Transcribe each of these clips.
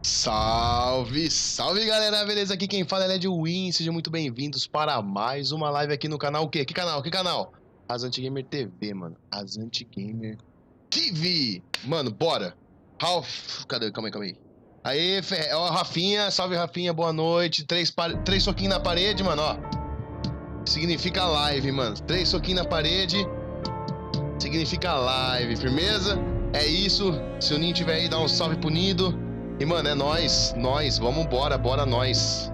Salve, salve galera, beleza? Aqui quem fala é Led Win, sejam muito bem-vindos para mais uma live aqui no canal. O quê? Que canal? Que canal? Rasante Gamer TV, mano. Rasante Gamer TV. Mano, bora. Ralph, cadê? Calma aí. Aê, ó, Rafinha, salve Rafinha, boa noite. Três soquinhos na parede, mano, ó. Significa live, mano. 3 soquinhos na parede significa live, firmeza? É isso. Se o Ninho tiver aí, dá um salve pro Nido. E, mano, é nós, vamos embora, bora nós.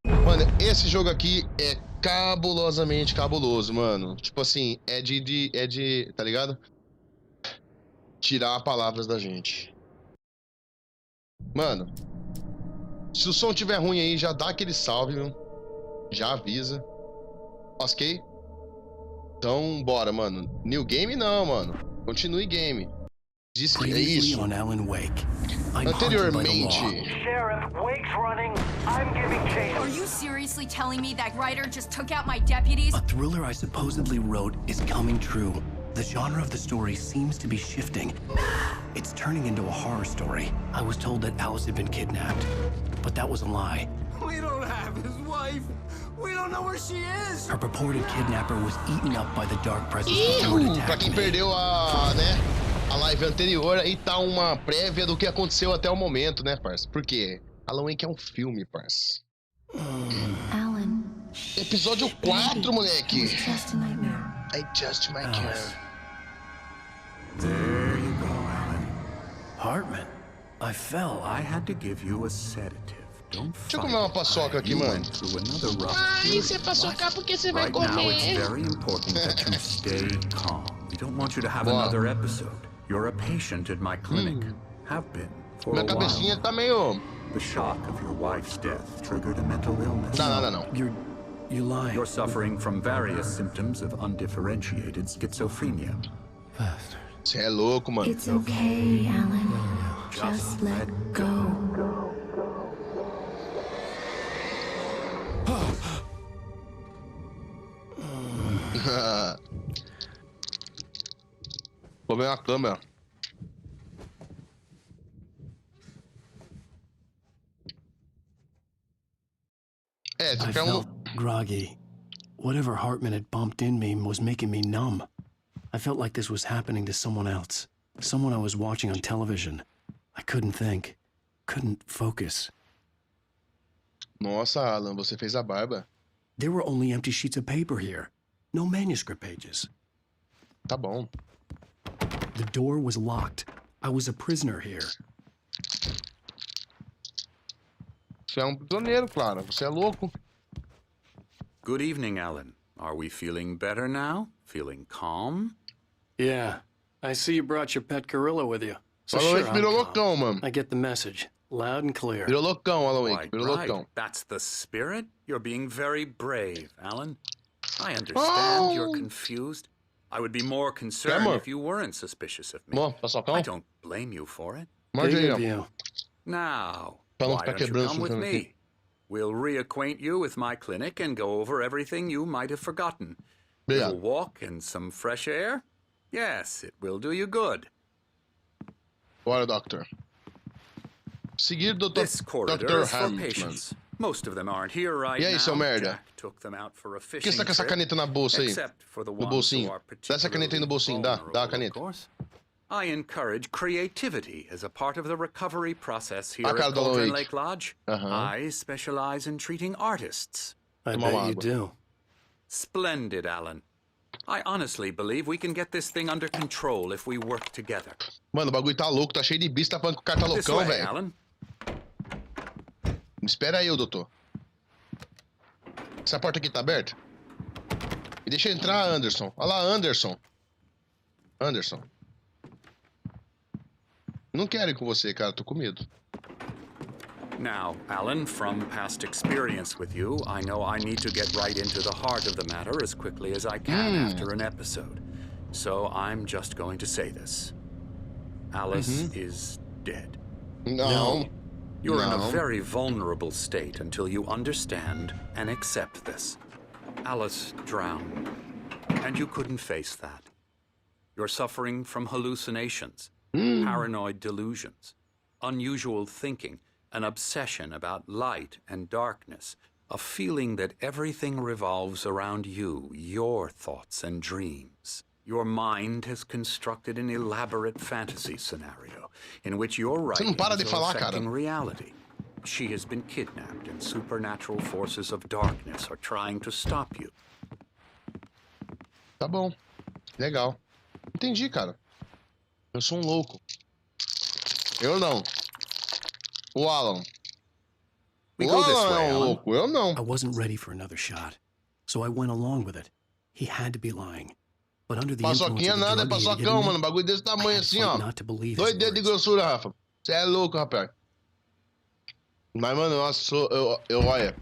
Mano, esse jogo aqui é cabulosamente cabuloso, mano. Tipo assim, é de, tá ligado? Tirar palavras da gente. Mano, se o som tiver ruim aí, já dá aquele salve, viu? Já avisa. Ok? Então, bora, mano. New game não, mano. Continue game. Diz que é isso. Anteriormente. Sheriff, Wake's running. I'm giving chase. Are you seriously telling me that writer just took out my deputies? A thriller I supposedly wrote is coming true. The genre of the story seems to be shifting. It's turning into a horror story. I was told that Alice had been kidnapped, but that was a lie. We don't have his wife. We don't know where she is. Her purported kidnapper was eaten up by the dark presence before it Pra attacked quem me. perdeu a live anterior, aí tá uma prévia do que aconteceu até o momento, né, parça? Por quê? Alan Wake é um filme, parça. Alan. Episódio 4, moleque. It's just a nightmare. I just might care. There you go, Alan. Hartman, I fell. I had to give you a sedative. Don't Deixa eu comer uma paçoca aqui, mano. Ai, você paçocar porque você vai Right now, it's comer. very important that you stay calm. We don't want you to have Boa. another episode. You're a patient at my clinic. Have been for Minha a cabecinha while. tá meio... The shock of your wife's death triggered a mental illness. Não. You lie. You're suffering from various symptoms of undifferentiated schizophrenia. Você é louco, mano. It's okay, Alan. Just let go. Vou ver uma câmera. É, você I quer felt groggy. Whatever Hartman had bumped in me was making me numb. I felt like this was happening to someone else. Someone I was watching on television. I couldn't think. Couldn't focus. Nossa, Alan, você fez a barba. There were only empty sheets of paper here. No manuscript pages. Tá bom. The door was locked. I was a prisoner here. Você é um prisioneiro, claro. Você é louco. Good evening, Alan. Are we feeling better now? Feeling calm? Yeah. I see you brought your pet gorilla with you. So Alan sure, Wake virou I'm loucão, calm. mano. I get the message. Loud and clear. Virou loucão, Alan Wake. Quite Virou right. loucão. That's the spirit. You're being very brave, Alan. I understand you're confused. I would be more concerned Amor. if you weren't suspicious of me. Bom, paçocão? I don't blame you for it. Morde Big aí, of ó. you. Now, Pra não why ficar don't you quebrando come with isso me? aqui. We'll reacquaint you with my clinic and go over everything you might have forgotten. A little Obrigado. walk and some fresh air? Yes, it will do you good. Bora, Doctor. Seguir Dr. This corridor Dr. is for Hammond. patients. Most of them aren't here right E aí, now. seu merda? Jack took them out for a Por que fishing você tá com essa trip, caneta na bolsa aí? except for the No ones bolsinho. who are Dá essa caneta aí no bolsinho. Dá a particularly vulnerable, caneta. of course. I encourage creativity as a part of the recovery process here A cara at do Alan Cauldron Wake. Lake Lodge. I specialize in treating artists. I Tomar bet you água. do. Splendid, Alan. I honestly believe we can get this thing under control if we work together. Mano, o bagulho tá louco, tá cheio de bicho, tá falando que o cara tá This loucão, way, velho. Alan. Me espera aí, ô doutor. Essa porta aqui tá aberta? E deixa eu entrar, Anderson. Olha lá, Anderson. Anderson. Não quero ir com você, cara. Tô com medo. Now, Alan, from past experience with you, I know I need to get right into the heart of the matter as quickly as I can after an episode. So I'm just going to say this. Alice is dead. Não. You're in a No. very vulnerable state until you understand and accept this. Alice drowned, and you couldn't face that. You're suffering from hallucinations, paranoid delusions, unusual thinking, an obsession about light and darkness, a feeling that everything revolves around you, your thoughts and dreams. Your mind has constructed an elaborate fantasy scenario in which your writings are affecting reality. She has been kidnapped and supernatural forces of darkness are trying to stop you. Tá bom. Legal. Entendi, cara. Eu sou um louco. Eu não. O Alan. We O go this Alan way, é um Alan. louco. Eu não. I wasn't ready for another shot, so I went along with it. He had to be lying. But under the influence of the Paçoquinha nada, é drug he had paçocão, given mano. me, Bagulho desse I tamanho had to assim, fight ó. not to believe his 2 dedos de words. grossura, Rafa. Você é louco, rapaz. Mas, mano, nossa, eu olha.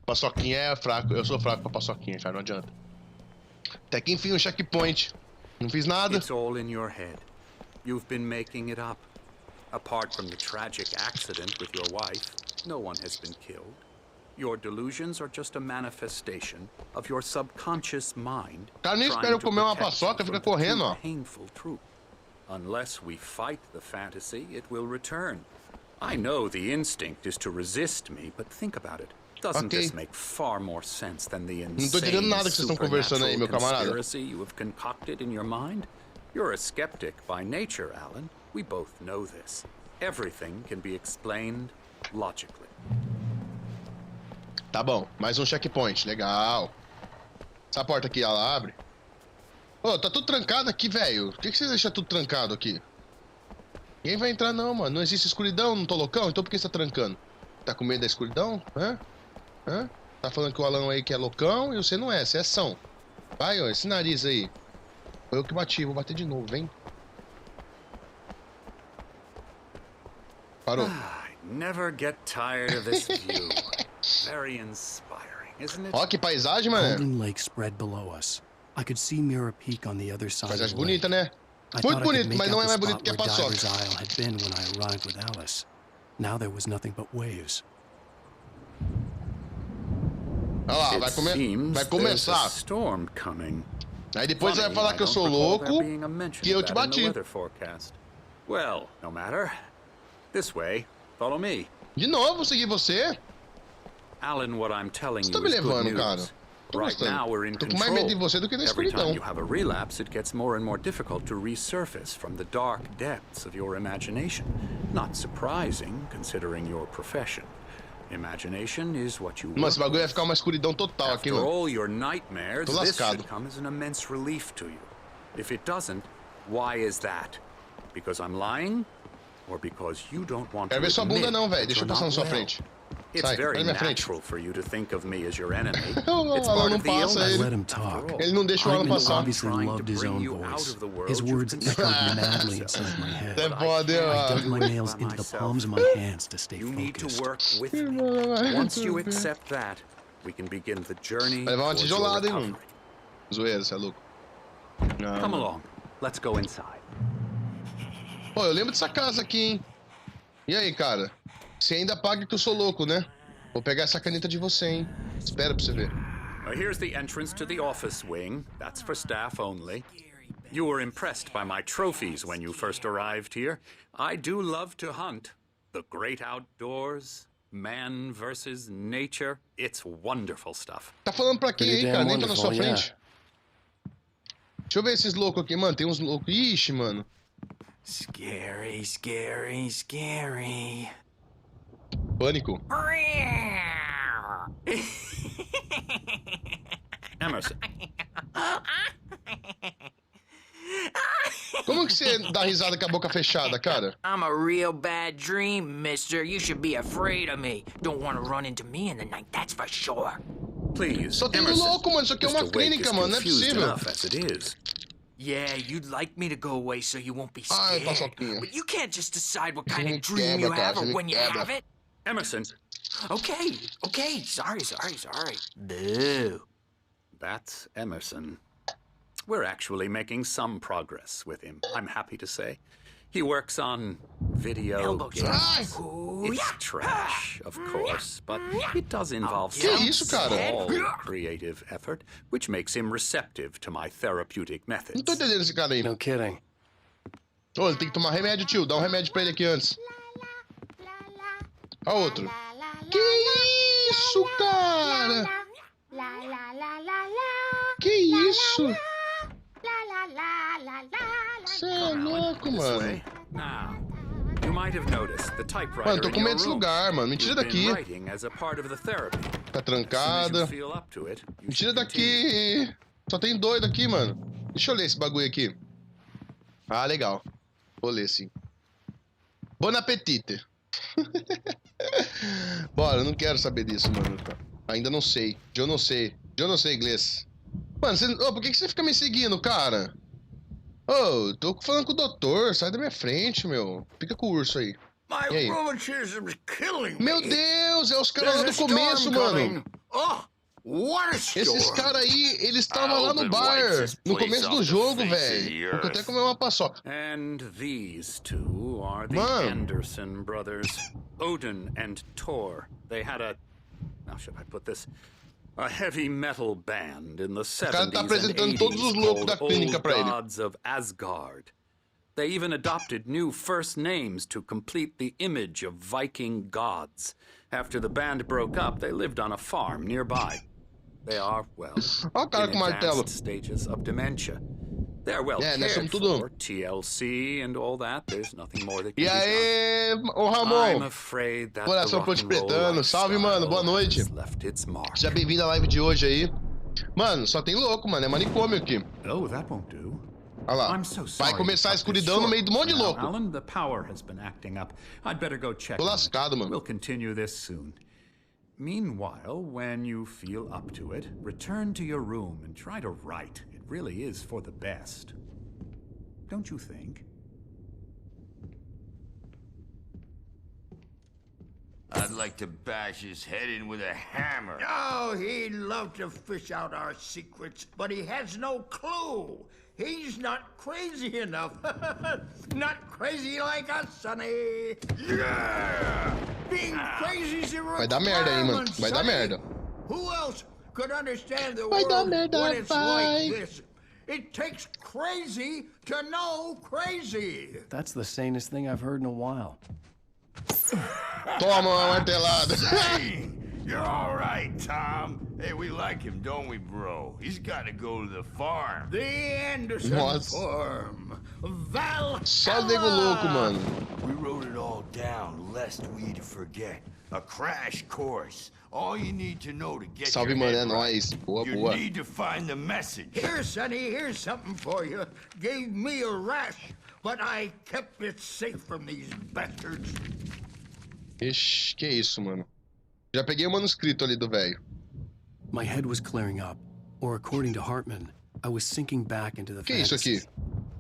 Paçoquinha é fraco. Eu sou fraco pra paçoquinha, cara. Não adianta. Até que enfim, um checkpoint. Não fiz nada. It's all in your head. You've been making it up. Apart from the tragic accident with your wife, no one has been killed. Your delusions are just a manifestation of your subconscious mind Cara, nem espera eu comer uma paçoca, fica correndo, ó. painful truth. Unless we fight the fantasy, it will return. I know the instinct is to resist me, but think about it. Doesn't Okay. this make far more sense than the Não tô entendendo insane nada que vocês estão conversando aí, meu supernatural camarada. conspiracy you have concocted in your mind? You're a skeptic by nature, Alan. We both know this. Everything can be explained logically. Tá bom, mais um checkpoint. Legal. Essa porta aqui, ela abre. Ô, tá tudo trancado aqui, velho. Por que vocês deixam tudo trancado aqui? Ninguém vai entrar não, mano. Não existe escuridão, não tô loucão? Então por que você tá trancando? Tá com medo da escuridão? Hã? Hã? Tá falando que o Alan aí que é loucão e você não é, você é são. Vai, ó, esse nariz aí. Foi eu que bati, vou bater de novo, vem. Parou. I never get tired of this view. Very inspiring, isn't it? Ó que paisagem, mano. Golden Lake spread below us. I could see Mirror Peak on the other side of Paisagem the lake. bonita, né? I Muito thought I could bonito, make mas não out é the mais bonito spot que a where paçoca. Diver's Isle had been when I arrived with Alice. Now there was nothing but waves. Olha lá, It vai seems there's a começar. storm coming. Aí depois você vai Funny, falar I que eu don't sou recall louco, there being a mention que eu of te that in the bati. weather forecast. Well, no matter. This way. Follow me. De novo, seguir você? Alan, what I'm telling Você you tá me is good levando, news. cara. Tô Right now we're gostando. in Tô com mais medo de control. você do que da Every time escuridão. you have a relapse, it gets more and more difficult to resurface from the dark depths of your imagination. Not surprising, considering your profession. Imagination is what you Mano, esse work bagulho vai with. ficar uma escuridão total aqui, After mano. all your nightmares, Tô this lascado. should come as an immense relief to you. If it doesn't, why is that? Because I'm lying? Or because you don't want to Quero ver sua bunda admit não, velho. that Deixa eu you're passar na not sua well? frente. It's Sai, sai very da minha frente. natural for you to think of me as your enemy. Não, It's Alan, part não of the passa illness. I ele. let him talk. Ele não deixa o Alan Hartman passar. obviously Trying to loved his bring own you out voice. of the world His you've words constructed echoed for madly yourself. inside my head. Você pode, I dug my do it nails by into the myself. palms of my hands to stay You need to focused. work with me. Once you accept that, we can begin the journey Vai levar uma towards your tijolada, hein, recovery. mano. Zoeira, você é louco. Não, Come mano. along. Let's go inside. Pô, eu lembro dessa casa aqui, hein. E aí, cara? Você ainda paga que eu sou louco, né? Vou pegar essa caneta de você, hein. Espera pra você ver. Here's the entrance to the office wing. That's for staff only. You were impressed by my trophies when you first arrived here. I do love to hunt. The great outdoors, man versus nature. It's wonderful stuff. Tá falando pra quem Pretty aí, damn cara? Nem tô na sua wonderful, frente. Deixa eu ver esses loucos aqui, mano. Tem uns loucos. Ixi, mano. Scary, scary, scary. Pânico. Emerson, Como que você dá risada com a boca fechada, cara? I'm a real bad dream, mister. You should be afraid of me. Don't want to run into me in the night, that's for sure. please. Só tem um Emerson. louco, mano. Isso aqui é uma Mr. Wake clínica, is mano. Não é confused possível. enough as it is. Yeah, you'd like me to go away so you won't be Ai, scared. paçoquinha. But you can't just decide what kind me of dream you quebra, have cara, or me when you quebra. have it. Emerson, Okay, okay. Sorry. Boo. that's Emerson. We're actually making some progress with him, I'm happy to say. He works on video Elbow games. Ai, It's trash, of course, but it does involve Que some isso, cara? small creative effort, which makes him receptive to my therapeutic methods. não tô entendendo esse cara aí. No kidding. Ô, ele tem que tomar remédio, tio. Dá um remédio pra ele aqui antes. Ó outro. Que isso, cara? Que isso? Você é louco, mano. Now, you might have noticed the typewriter Mano, tô com in your medo desse room. lugar, mano. Me tira You've been daqui. writing as a part of the therapy. Tá As soon as trancada. you feel up to it, you Me tira should continue. daqui. Só tem doido aqui, mano. Deixa eu ler esse bagulho aqui. Ah, legal. Vou ler, sim. Bon appétit. Bora, eu não quero saber disso, mano. Ainda não sei. Eu não sei. Eu não sei inglês. Mano, você... por que você fica me seguindo, cara? Ô, tô falando com o doutor. Sai da minha frente, meu. Fica com o urso aí. E aí? Meu Deus, é os caras lá do começo, mano. Esses caras aí, eles estavam lá no bar, no começo do jogo, velho. Vou até comer uma paçoca. And these two are the Mano. Anderson brothers, Odin and Thor. They had a, how should I put this? A heavy metal band in the 70s cara tá and apresentando todos os 80s loucos da called clínica Old pra ele. Gods of Asgard. They even adopted new first names to complete the image of Viking gods. After the band broke up, they lived on a farm nearby. They are, well, Ó o cara in com martelo. advanced stages of dementia. They're well É, nós cared somos tudo. for, TLC and all that. There's nothing more that can E be done. aí, ô I'm Ramon? afraid that Coração the rock and roll Ponte-Pretano. Salve, mano. Boa lifestyle noite. has left its mark. Seja bem-vindo à live de hoje aí. Mano, só tem louco, mano. É manicômio aqui. Oh, that won't do. Olha lá. I'm so sorry. Vai começar a to cut this escuridão no short. meio do monte de Now, louco. Alan, the power has been acting up. I'd better go check. Tô on it. lascado, mano. We'll continue this soon. Meanwhile, when you feel up to it, return to your room and try to write. It really is for the best. Don't you think? I'd like to bash his head in with a hammer. Oh, he'd love to fish out our secrets, but he has no clue. He's not crazy enough. Not crazy like us, Sonny. Yeah! Being crazy's a Vai dar merda aí, mano. requirement, Vai dar Sonny. merda. Who else could understand the Vai dar world merda, when it's vai. like this? It takes crazy to know crazy. That's the sanest thing I've heard in a while. Toma uma martelada. Hey, you're all right, Tom. Hey, we like him, don't we, bro? He's got to go to the farm. The Anderson Nossa. Farm. Valhalla. Só nego louco, mano. We wrote it all down, lest we'd forget. A crash course. All you need to know to get Salve, your mano. É head right. nóis. Boa, You boa. need to find the message. Here, Sonny, here's something for you. Gave me a rash, but I kept it safe from these bastards. Ixi, que isso, mano. Já peguei o manuscrito ali do velho. My head was clearing up, or according to Hartman, I was sinking back into the Que isso aqui? fantasies.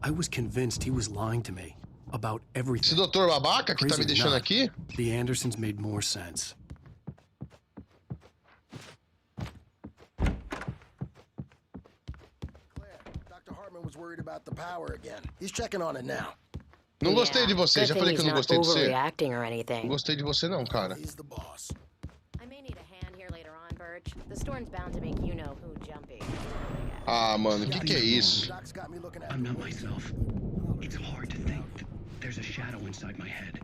I was convinced he was lying to me about Esse everything. doutor babaca que tá me Crazy or deixando not, aqui? The Andersons made more sense. Dr. Hartman was worried about the power again. He's checking on it now. Não gostei de você. Já falei que eu não gostei de você. Overreacting or Não anything. gostei de você não, cara. He's the boss. I may need a hand here later on, Birch. The storm's bound to make you know who jumpy. Ah, mano, que é isso? Doc's got me looking at I'm not myself. It's hard to think that there's a shadow inside my head.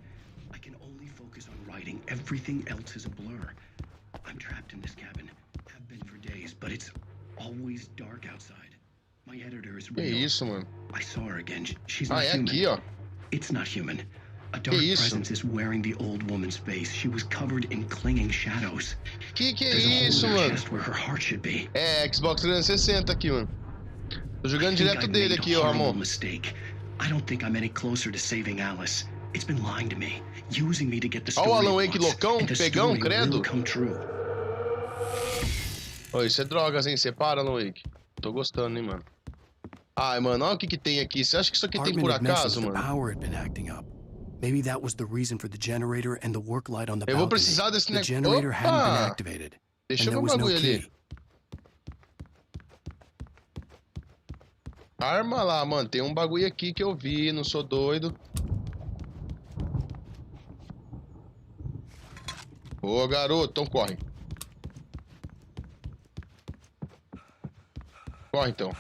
I can only focus on writing. Everything else is a blur. I'm trapped in this cabin. Have been for days, but it's always dark outside. My editor is Que real. isso, mano? I saw her again. She's Ah, not é human. aqui, ó. It's not human. A dark isso? presence is wearing the old woman's face. She was covered in clinging shadows. Que é There's a hole isso, in her mano? chest where her heart should be. É, Xbox 360 aqui, mano. Tô jogando I think direto I've dele made aqui, a ó, horrible Ramon. mistake. I don't think I'm any closer to saving Alice. It's been lying to me, using me to get the Ó story o Alan it Wake wants, loucão, and the pegão, story credo. will come true. Ô, isso é drogas, hein? Separa, Alan Wake. Tô gostando, hein, mano. Ai, mano, olha o que tem aqui. Você acha que isso aqui tem Hartman por had mentioned acaso, the mano? power had been acting up. Maybe that was the reason for the generator and the work light on the Eu vou balcony. precisar desse The negócio. generator hadn't been Opa! activated, Deixa and eu ver there um was no bagulho ali. key. Arma lá, mano. Tem um bagulho aqui que eu vi, não sou doido. Ô, garoto, então corre. Corre, então.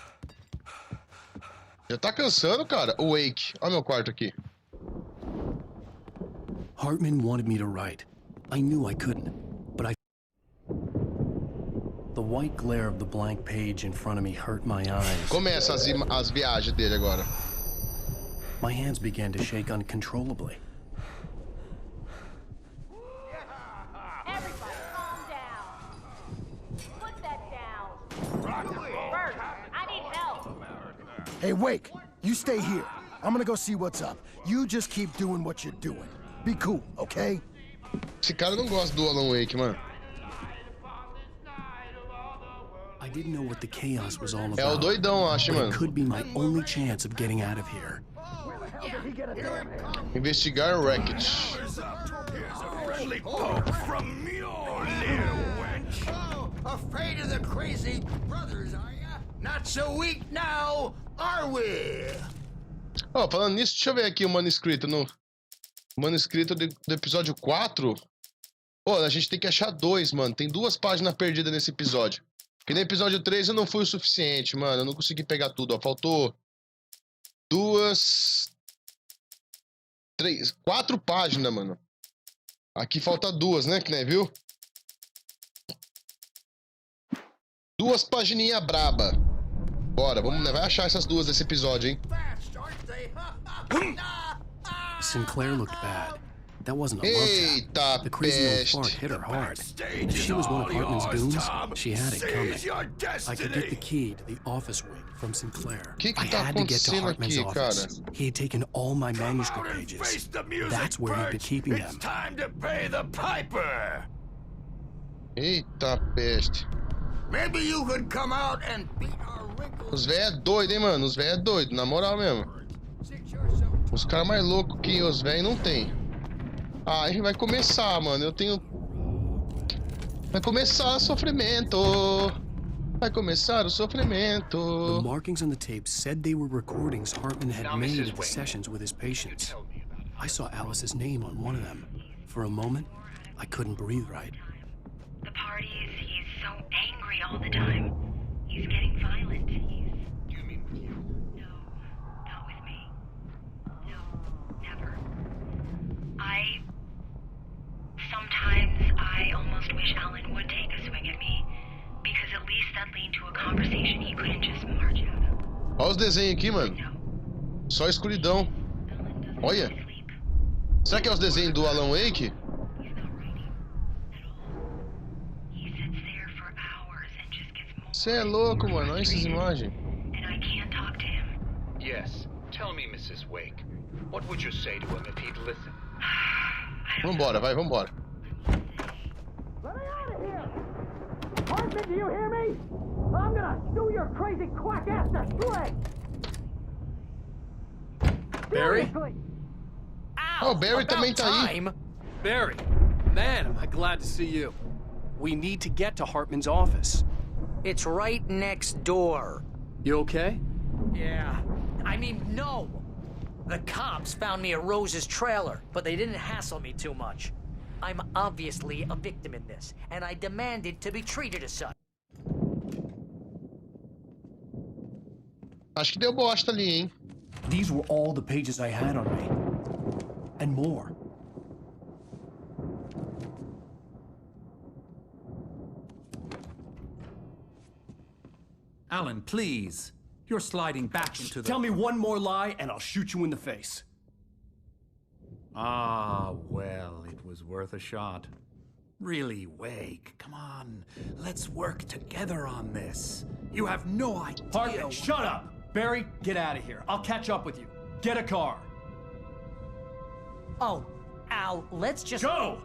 Já tá cansando, cara? O Wake. Olha meu quarto aqui. Hartman wanted me to write, I knew I couldn't, but the white glare of the blank page in front of me hurt my eyes. Começa as viagens dele agora. My hands began to shake uncontrollably. Everybody, calm down. Put that down. Bert, I need help. Hey, Wake, you stay here. I'm gonna go see what's up. You just keep doing what you're doing. Be cool, okay? Esse cara não gosta do Alan Wake, mano. I didn't know what the chaos was all É o about. doidão, acho, But mano. it could be my only chance of getting out of here. Investigar o wreckage. Friendly poke from your little wench. Oh, afraid of the crazy brothers, are ya? Not so weak now, are we? Ó, falando nisso, deixa eu ver aqui o manuscrito no... Manuscrito do episódio 4. Pô, a gente tem que achar 2, mano. Tem 2 páginas perdidas nesse episódio. Porque no episódio 3 eu não fui o suficiente, mano. Eu não consegui pegar tudo, ó. Faltou 4 páginas, mano. Aqui falta 2, né, que nem viu? 2 pagininhas braba. Bora, vamos, vai achar essas 2 desse episódio, hein? Sinclair looked bad. That wasn't a love tap. The crazy old fart hit her hard. If she was one of Hartman's goons, she had it coming. I could get the key to the office wing from Sinclair. I had to get to Hartman's office. He had taken all my manuscript pages. That's where he'd been keeping them. It's time to pay the piper. Eita peste. Maybe you could come out and beat our wrinkles. Os velhos é doido, hein, mano? Os velhos é doido, na moral mesmo. Os caras mais loucos que os velhos não tem. Ah, aí vai começar, mano. Eu tenho... Vai começar o sofrimento. Vai começar o sofrimento. The markings on the tapes said they were recordings Hartman had made at the sessions with his patients. I saw Alice's name on one of them. For a moment, I couldn't breathe right. The parties, he's so angry all the time. He's getting violent. You mean with you? No, not with me. No, never. Sometimes I almost wish Alan would take a swing at me, because at least that lead to a conversation he couldn't just march out of. Olha os desenhos aqui, mano. Só escuridão. Olha. Será que é os desenhos do Alan Wake? Você é louco, mano. Olha essas imagens. Yes. Tell me, Mrs. Wake. What would you say to him if he'd listen? Vambora, vai, vambora. Let me out of here! Hartman, do you hear me? I'm gonna sue your crazy quack ass to shreds! Barry? Oh, Barry também tá aí. Barry, man, am I glad to see you. We need to get to Hartman's office. It's right next door. You okay? Yeah. I mean, no. The cops found me at Rose's trailer, but they didn't hassle me too much. I'm obviously a victim in this, and I demanded to be treated as such. Acho que deu bosta ali, hein? These were all the pages I had on me. And more. Alan, please. You're sliding back into the... Tell me one more lie and I'll shoot you in the face. Ah, well, it was worth a shot. Really, Wake, come on. Let's work together on this. You have no idea... Hartman, shut up! Barry, get out of here. I'll catch up with you. Get a car. Oh, Al, let's just... Go!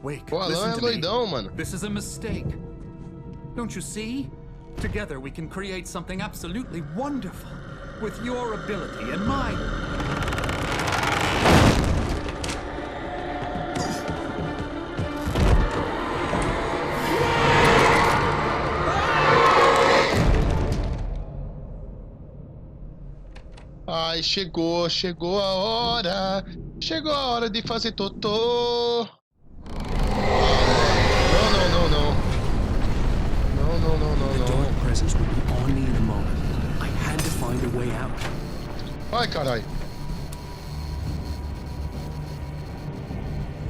Wake, Pô, Alan listen é to me. doidão, mano. This is a mistake. Don't you see? Together we can create something absolutely wonderful. With your ability and mine. Ai, chegou a hora. Chegou a hora de fazer totô. Dark presence would be on me in a moment. I had to find a way out. Ai, carai.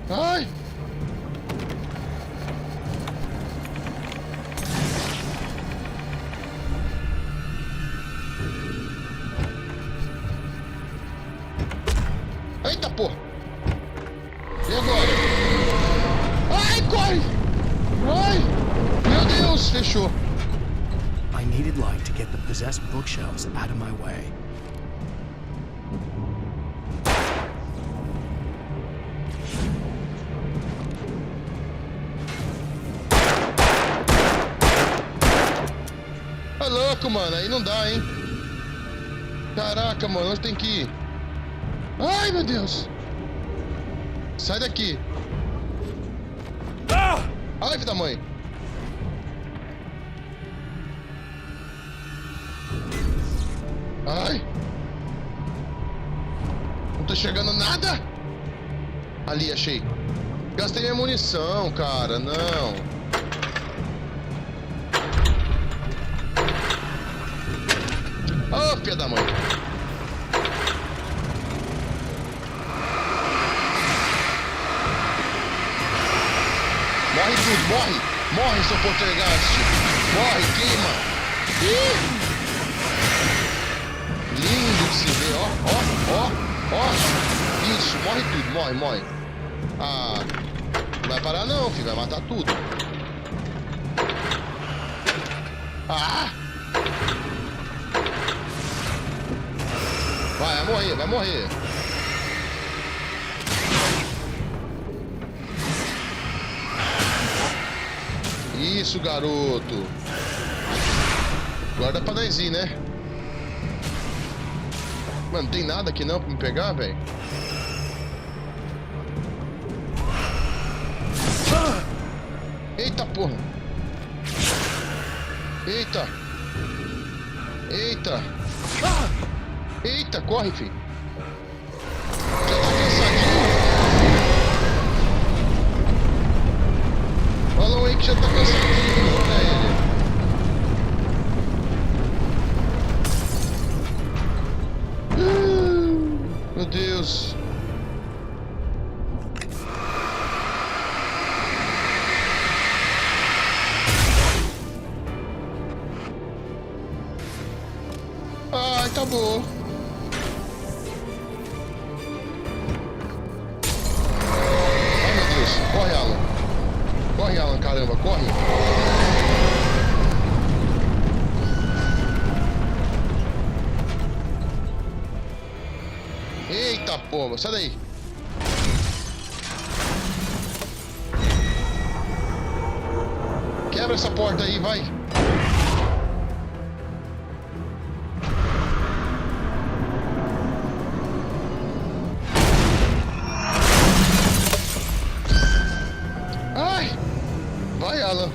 Ai! Eita, porra! E agora? Ai, corre! Ai! Meu Deus, fechou. I needed light to get the possessed bookshelves out of my way. Tá louco, mano. Aí não dá, hein? Caraca, mano. Onde tem que ir? Ai, meu Deus. Sai daqui. Ai, filho da mãe. Ai. Não tô enxergando nada. Ali, achei. Gastei minha munição, cara. Não. Ô, filha da mãe. Morre tudo, morre. Morre, seu poltergeist. Morre, queima. Ih. Lindo de se ver, ó. Isso, morre tudo, morre. Ah, não vai parar não, filho, vai matar tudo. Ah! Vai morrer. Isso, garoto. Agora dá pra nós ir, né? Mano, não tem nada aqui não pra me pegar, velho? Eita, porra! Eita! Eita, corre, filho! Já tá cansadinho? Fala aí que já tá cansadinho, velho! Meu Deus! Ai, acabou! Ai, meu Deus! Corre, Alan! Corre, Alan, caramba, corre! Eita porra, sai daí! Quebra essa porta aí, vai! Ai! Vai, Alan!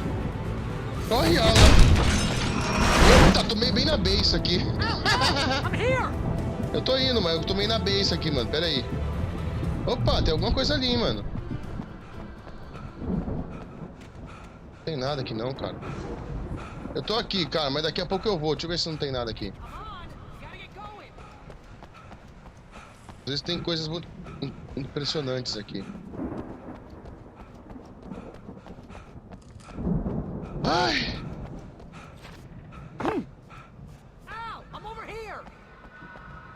Corre, Alan! Eita, tomei bem na base aqui! I'm here! Eu tô indo, mas eu tomei na base aqui, mano. Pera aí. Opa, tem alguma coisa ali, mano. Não tem nada aqui não, cara. Eu tô aqui, cara, mas daqui a pouco eu vou. Deixa eu ver se não tem nada aqui. Às vezes tem coisas muito impressionantes aqui. Ai!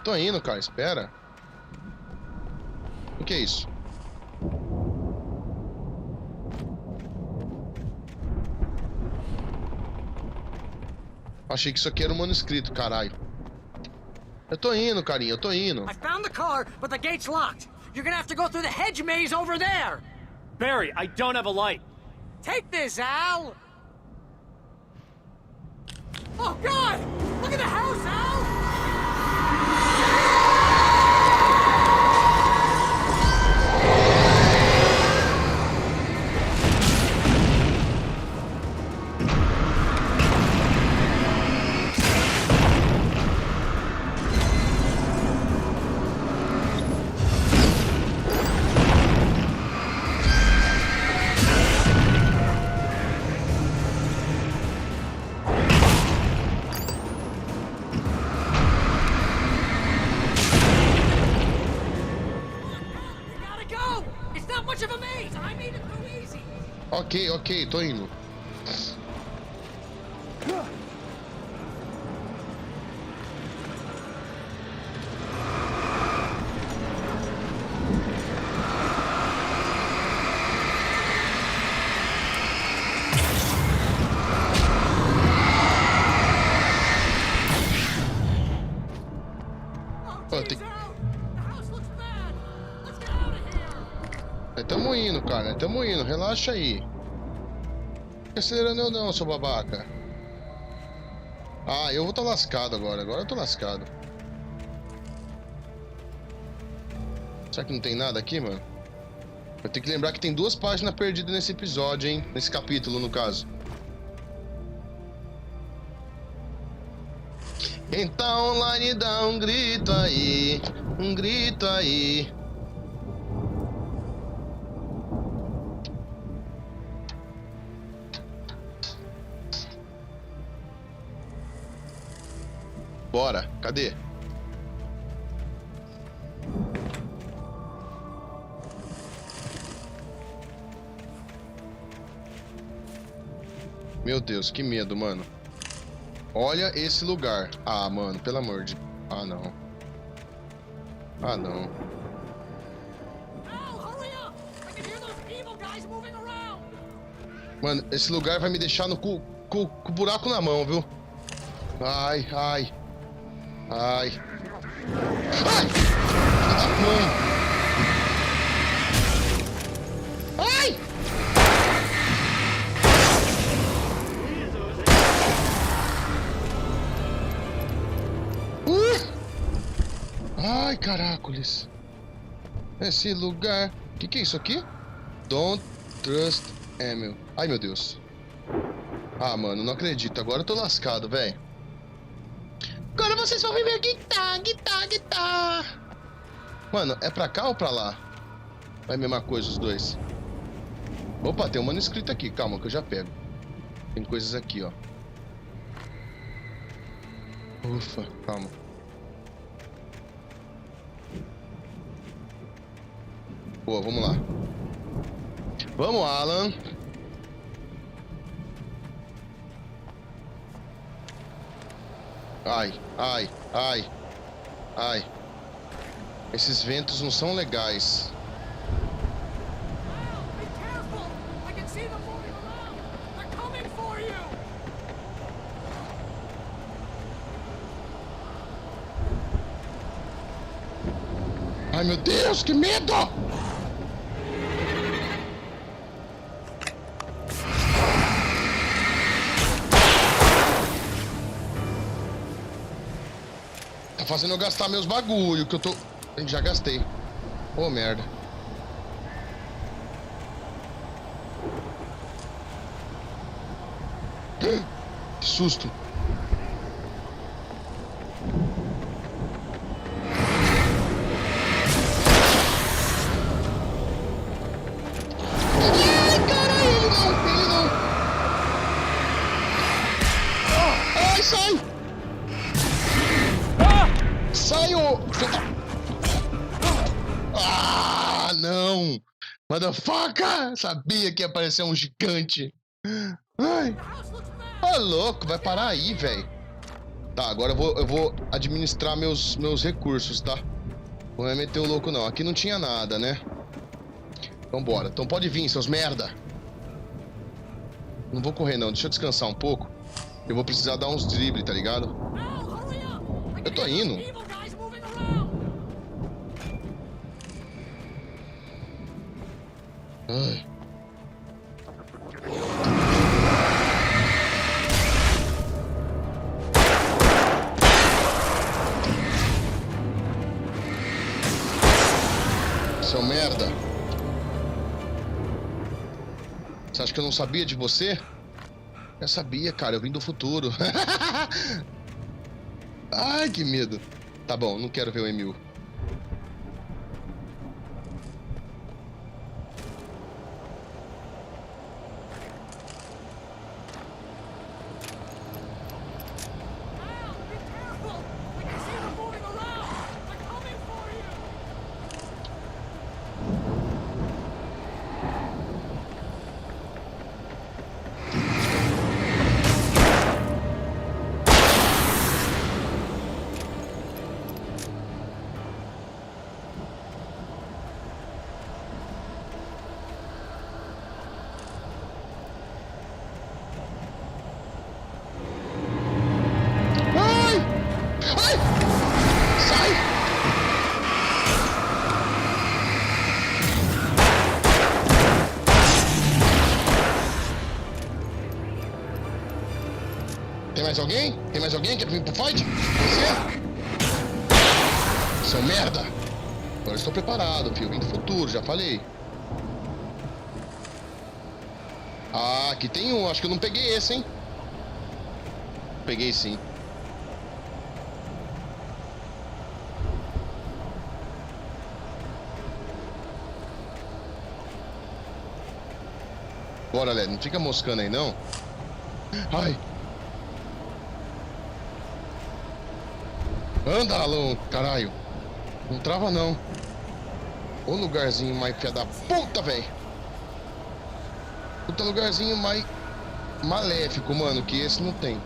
Tô indo, cara, espera. O que é isso? Achei que isso aqui era um manuscrito, caralho. Eu tô indo, carinha, eu tô indo. I found the car, but the gate's locked. You're gonna have to go through the hedge maze over there. Barry, I don't have a light. Take this, Al. Oh, God! Look at the house, Al! It's not much of a maze. I made it go easy. Ok, tô indo. Tamo indo, cara. Tamo indo. Relaxa aí. Não acelerando eu não, seu babaca. Ah, eu vou tá lascado agora. Agora eu tô lascado. Será que não tem nada aqui, mano? Eu tenho que lembrar que tem 2 páginas perdidas nesse episódio, hein? Nesse capítulo, no caso. Então online dá um grito aí. Um grito aí. Bora, cadê? Meu Deus, que medo, mano. Olha esse lugar. Ah, mano, pelo amor de... Ah, não. Ah, não. Mano, esse lugar vai me deixar com o buraco na mão, viu? Ai. Ai! Ai! Mãe! Ai! Ai, caracoles! Esse lugar... Que é isso aqui? Don't trust Emil. Ai, meu Deus. Ah, mano, não acredito. Agora eu tô lascado, velho. Agora vocês vão ver guitarra. Mano, é pra cá ou pra lá? É a mesma coisa os dois. Opa, tem um manuscrito aqui. Calma que eu já pego. Tem coisas aqui, ó. Ufa, calma. Boa, vamos lá. Vamos, Alan. Ai. Esses ventos não são legais. Ai, meu Deus, que medo! Tá fazendo eu gastar meus bagulho que eu tô... Já gastei. Ô, merda. Que susto. Ai, caralho, ele não. Ai, sai! Sai, ô! Ah, não! Motherfucker! Sabia que ia aparecer um gigante. Ai! Ô, louco, vai parar aí, velho. Tá, agora eu vou administrar meus recursos, tá? Não vai meter o louco, não. Aqui não tinha nada, né? Então bora. Então pode vir, seus merda. Não vou correr, não. Deixa eu descansar um pouco. Eu vou precisar dar uns dribles, tá ligado? Eu tô indo. Ai. Seu merda. Você acha que eu não sabia de você? Eu sabia, cara. Eu vim do futuro. Ai, que medo. Tá bom, não quero ver o Emil. mais alguém? Tem mais alguém? Quer vir pro fight? Você? Seu merda! Agora eu estou preparado, filho. Vim do futuro, já falei. Ah, aqui tem um. Acho que eu não peguei esse, hein? Peguei sim. Bora, Led. Não fica moscando aí, não. Ai. Anda, Alan, caralho. Não trava, não. Ô lugarzinho mais filha da puta, velho. Puta lugarzinho mais maléfico, mano, que esse não tem.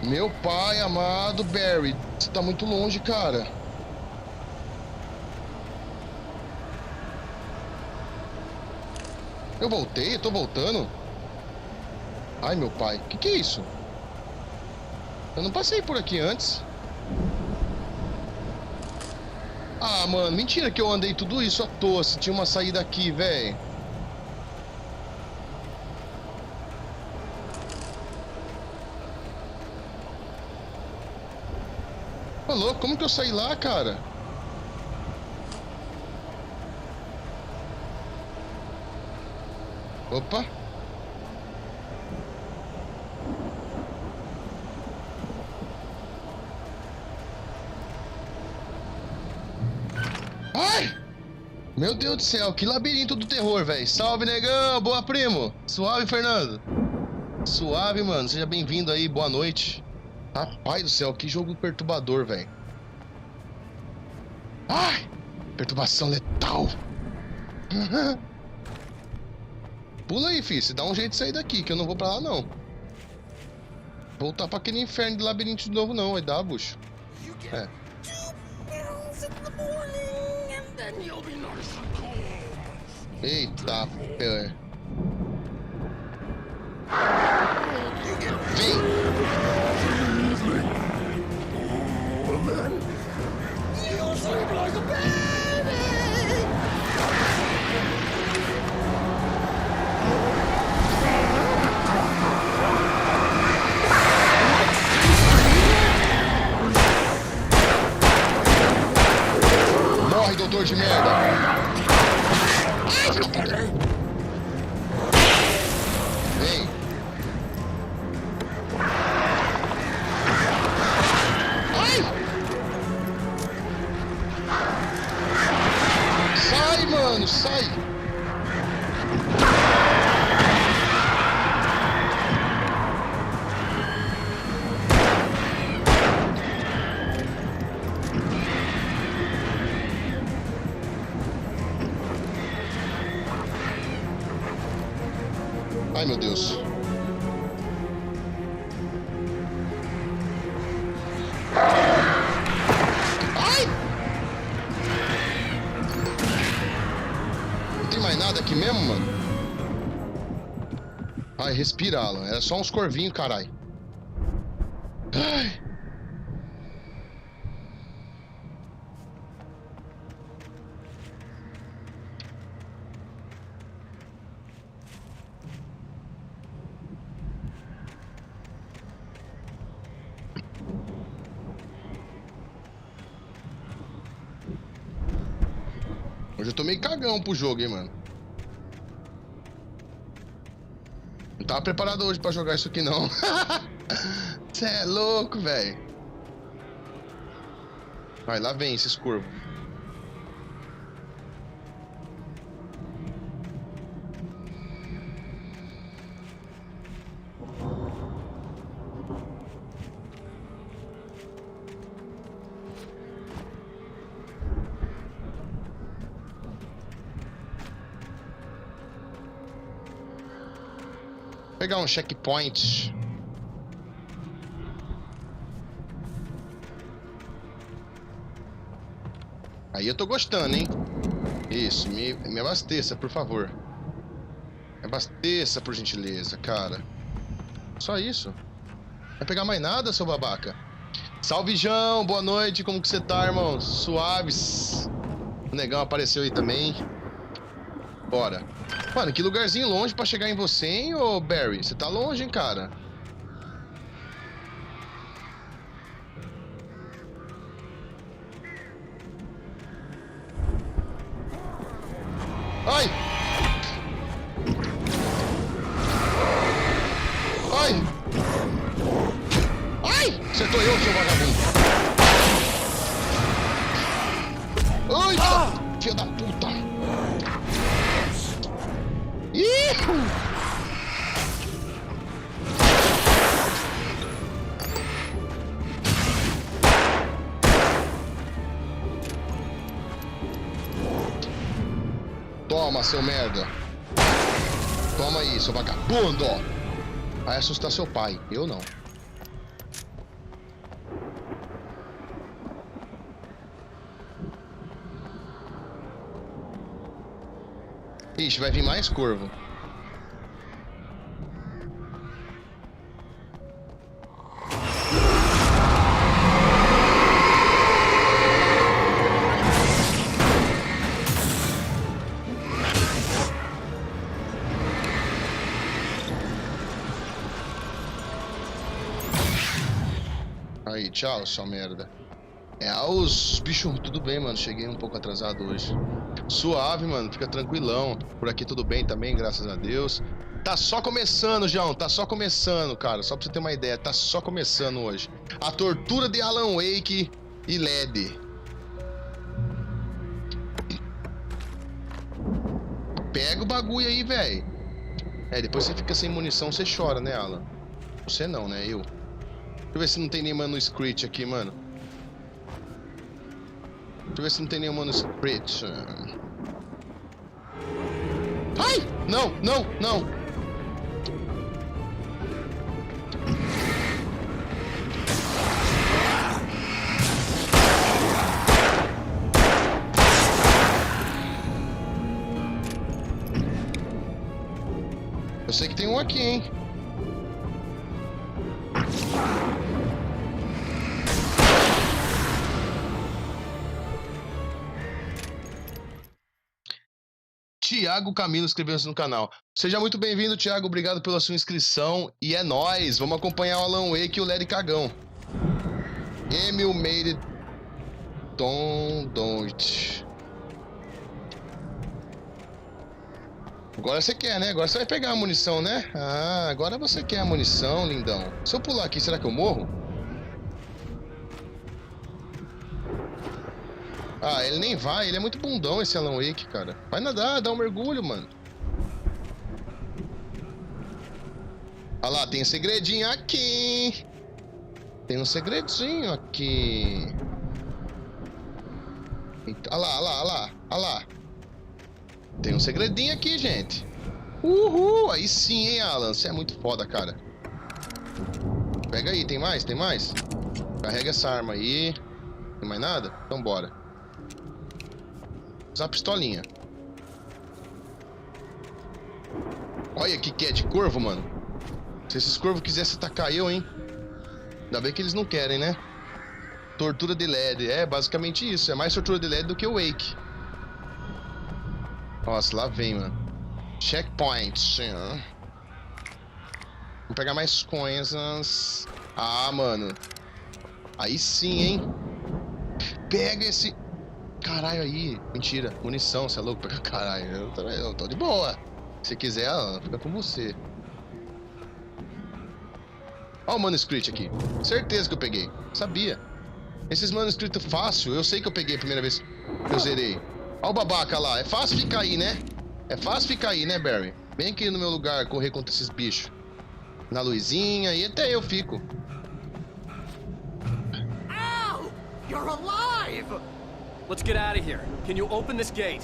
Meu pai amado, Barry. Você tá muito longe, cara. Eu voltei? Eu tô voltando? Ai, meu pai. Que é isso? Eu não passei por aqui antes. Ah, mano. Mentira que eu andei tudo isso à toa. Se tinha uma saída aqui, velho. Ô, louco. Como que eu saí lá, cara? Opa. Ai! Meu Deus do céu, que labirinto do terror, velho. Salve, negão. Boa, primo. Suave, Fernando. Suave, mano. Seja bem-vindo aí. Boa noite. Rapaz do céu, que jogo perturbador, velho. Ai! Perturbação letal. Pula aí, filho. Você dá um jeito de sair daqui, que eu não vou pra lá, não. Voltar pra aquele inferno de labirinto de novo, não. Vai dar, bucho. É. Eita, pé. Vem! Morre, doutor de merda! Vem! Ai! Sai, mano, sai! Ai, meu Deus. Ai! Não tem mais nada aqui mesmo, mano? Ai, respira, Alan. Era só uns corvinhos, carai. Ai! Hoje eu tô meio cagão pro jogo, hein, mano. Não tava preparado hoje pra jogar isso aqui, não. Cê é louco, velho. Vai, lá vem esses corvos. Pegar um checkpoint. Aí eu tô gostando, hein? Isso, me abasteça, por favor. Me abasteça, por gentileza, cara. Só isso. Vai pegar mais nada, seu babaca? Salve, João. Boa noite. Como que você tá, irmão? Suaves. O negão apareceu aí também. Bora. Mano, que lugarzinho longe pra chegar em você, hein, ô Barry? Você tá longe, hein, cara? Ai! Ai! Ai! Acertou eu, seu vagabundo! Ai, filho da puta! Ih! Toma, seu merda! Toma aí, seu vagabundo! Vai assustar seu pai, eu não. Ixi, vai vir mais corvo. Aí, tchau, sua merda. Os bichos, tudo bem, mano. Cheguei um pouco atrasado hoje. Suave, mano. Fica tranquilão. Por aqui tudo bem também, graças a Deus. Tá só começando, João. Tá só começando, cara. Só pra você ter uma ideia. Tá só começando hoje. A tortura de Alan Wake e LED. Pega o bagulho aí, velho. Depois você fica sem munição, você chora, né, Alan? Você não, né? Eu. Deixa eu ver se não tem nem manuscrito aqui, mano. Deixa eu ver se não tem nenhum manuscrito. Ai! Não, não, não! Eu sei que tem um aqui, hein? Tiago Camilo escreveu-se no canal. Seja muito bem-vindo, Tiago. Obrigado pela sua inscrição. E é nóis. Vamos acompanhar o Alan Wake e o Larry Cagão. Emil made it. Don't. Agora você quer, né? Agora você vai pegar a munição, né? Ah, agora você quer a munição, lindão. Se eu pular aqui, será que eu morro? Ah, ele nem vai. Ele é muito bundão, esse Alan Wake, cara. Vai nadar, dá um mergulho, mano. Olha lá, tem um segredinho aqui. Tem um segredinho aqui. Olha lá, olha lá, olha lá, olha lá. Tem um segredinho aqui, gente. Uhul, aí sim, hein, Alan. Você é muito foda, cara. Pega aí, tem mais? Tem mais? Carrega essa arma aí. Tem mais nada? Então bora. Usar a pistolinha. Olha que é de corvo, mano. Se esses corvos quisessem atacar eu, hein. Ainda bem que eles não querem, né? Tortura de LED. É basicamente isso. É mais tortura de LED do que o Wake. Nossa, lá vem, mano. Checkpoint. Vamos pegar mais coisas. Ah, mano. Aí sim, hein. Pega esse... Caralho aí. Mentira. Munição, você é louco? Pega caralho. Eu tô de boa. Se quiser, fica com você. Ó o manuscrito aqui. Certeza que eu peguei. Sabia. Esses manuscritos fácil, eu sei que eu peguei a primeira vez que eu zerei. Ó o babaca lá. É fácil ficar aí, né? É fácil ficar aí, né, Barry? Vem aqui no meu lugar correr contra esses bichos. Na luzinha e até eu fico. Ow! You're alive! Let's get out of here. Can you open this gate?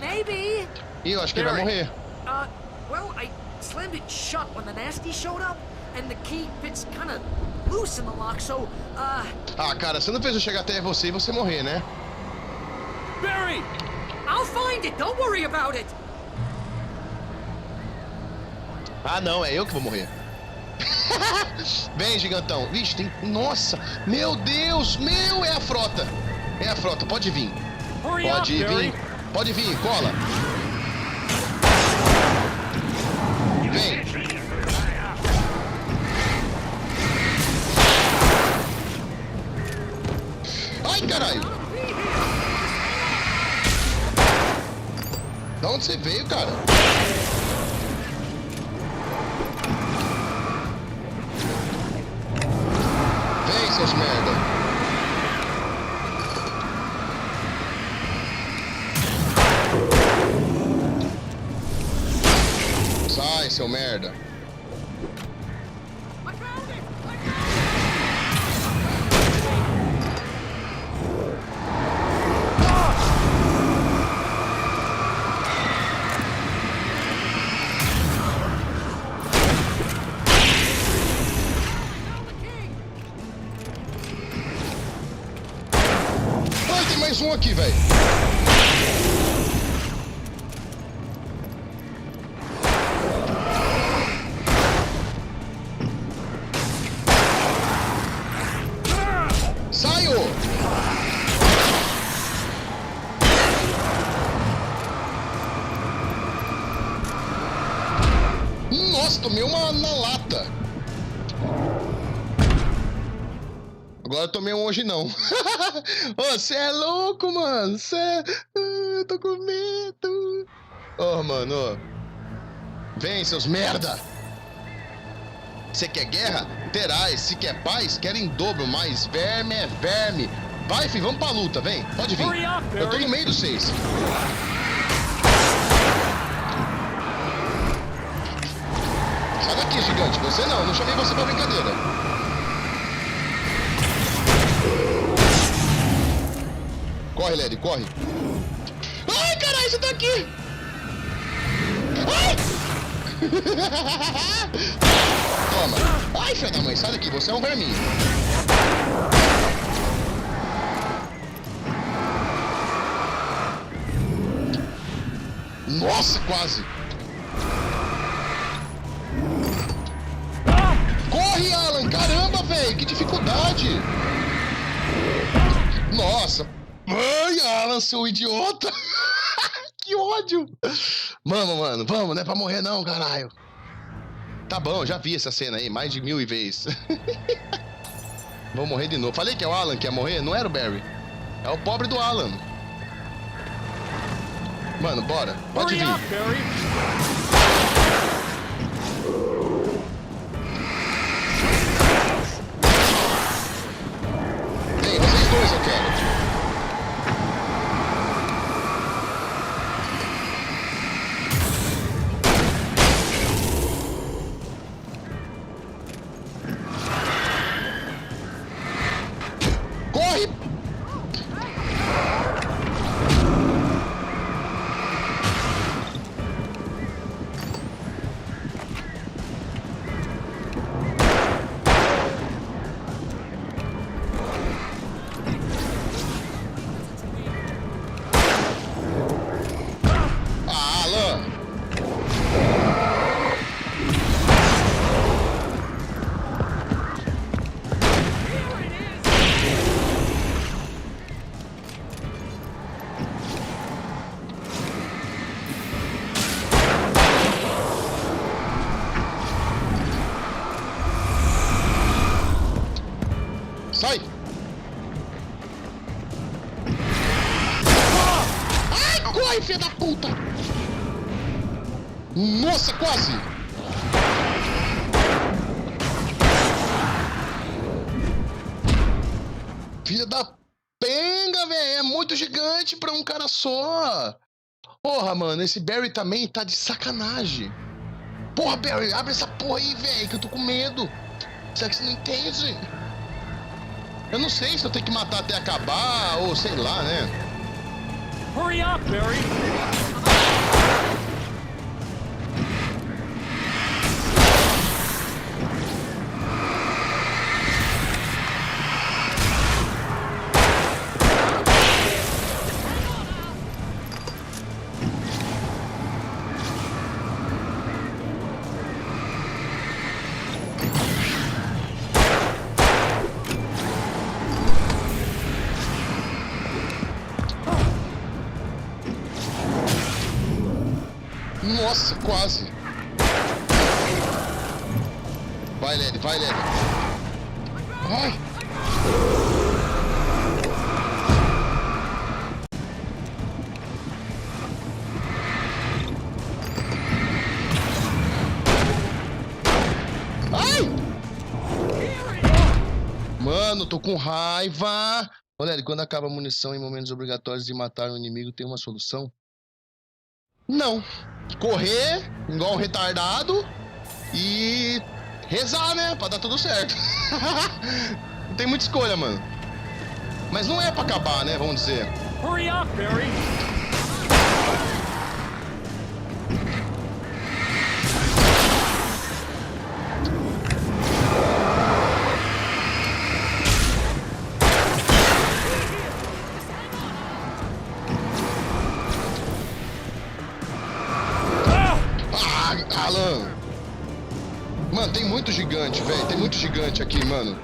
Maybe. Ih, eu acho que ele vai morrer. Well, I slammed it shut when the nasty showed up, and the key fits kind of loose in the lock, so, Ah, cara, você não fez eu chegar até você e você morrer, né? Barry! I'll find it, don't worry about it! Ah, não, é eu que vou morrer. Vem, gigantão. Vixe, tem... Nossa! Meu Deus! É a frota! É a frota, pode vir. Pode vir. Pode vir, cola. Vem. Ai, caralho. Da onde você veio, cara? Vem, seus merda. Sai, seu merda. Ai, tem mais um aqui, velho. Saio! Nossa, tomei uma na lata. Agora eu tomei um hoje não. Você é louco, mano. Eu tô com medo. Mano. Vem, seus merda. Você quer guerra? Terás. Se quer paz, quer em dobro. Mas verme é verme. Vai, filho, vamos pra luta, vem. Pode vir. Eu tô no meio dos 6. Sai daqui, gigante. Você não chamei você pra brincadeira. Corre, Lady, corre. Ai, caralho, você tá aqui. Ai! Toma. Ai, filha da mãe, sai daqui, você é um verminho. Nossa, quase. Corre, Alan, caramba, velho, que dificuldade. Nossa. Ai, Alan, seu idiota. Que ódio. Vamos, não é pra morrer não, caralho. Tá bom, já vi essa cena aí, mais de 1000 vezes. Vou morrer de novo. Falei que é o Alan que ia morrer, não era o Barry. É o pobre do Alan. Mano, bora, pode vir. Vem, vocês dois eu quero. Corre! Sai! Ai, corre, filha da puta! Nossa, quase! Filha da penga, velho! É muito gigante pra um cara só! Porra, mano, esse Barry também tá de sacanagem! Porra, Barry, abre essa porra aí, velho, que eu tô com medo! Será que você não entende? Eu não sei se eu tenho que matar até acabar, ou sei lá, né? Hurry up, Barry! Nossa, quase. Vai, Lely, vai, Lely. Ai. Ai! Mano, tô com raiva. Olha, quando acaba a munição em momentos obrigatórios de matar um inimigo, tem uma solução? Não. Correr, igual um retardado, e rezar, né? Pra dar tudo certo. Não tem muita escolha, mano. Mas não é pra acabar, né? Vamos dizer. Hurry up, Barry! Alan! Mano, tem muito gigante, velho. Tem muito gigante aqui, mano.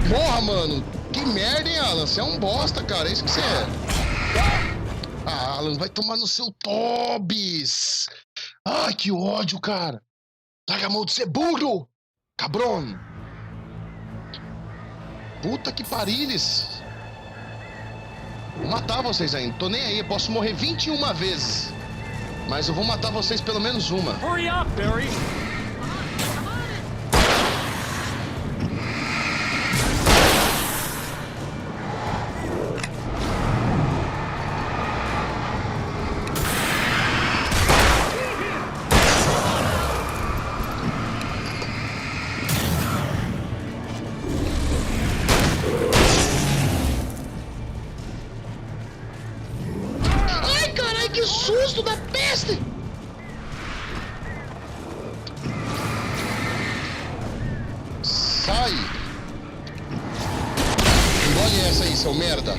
Porra, mano. Que merda, hein, Alan? Você é um bosta, cara. É isso que você é. Ah, Alan, vai tomar no seu Tobis. Ai, que ódio, cara. Larga a mão de ser burro. Cabrão. Puta que pariles. Vou matar vocês ainda. Tô nem aí. Eu posso morrer 21 vezes. Mas eu vou matar vocês pelo menos uma. Hurry up, Barry! Que susto da peste! Sai! Engole essa aí, seu merda!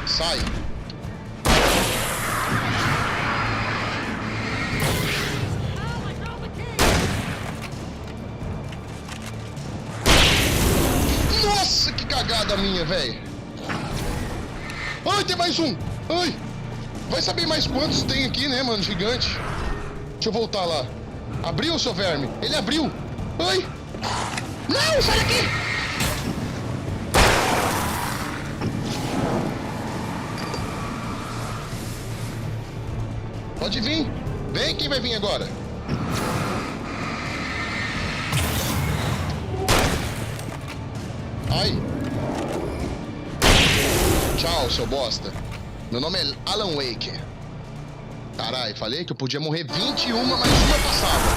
Sai! Nossa, que cagada minha, velho. Ai, tem mais um. Ai. Vai saber mais quantos tem aqui, né, mano? Gigante. Deixa eu voltar lá. Abriu, seu verme? Ele abriu. Ai. Não, sai daqui. Pode vir. Vem, quem vai vir agora? Ai. Tchau, seu bosta. Meu nome é Alan Wake. Carai, falei que eu podia morrer 21, mas uma passava.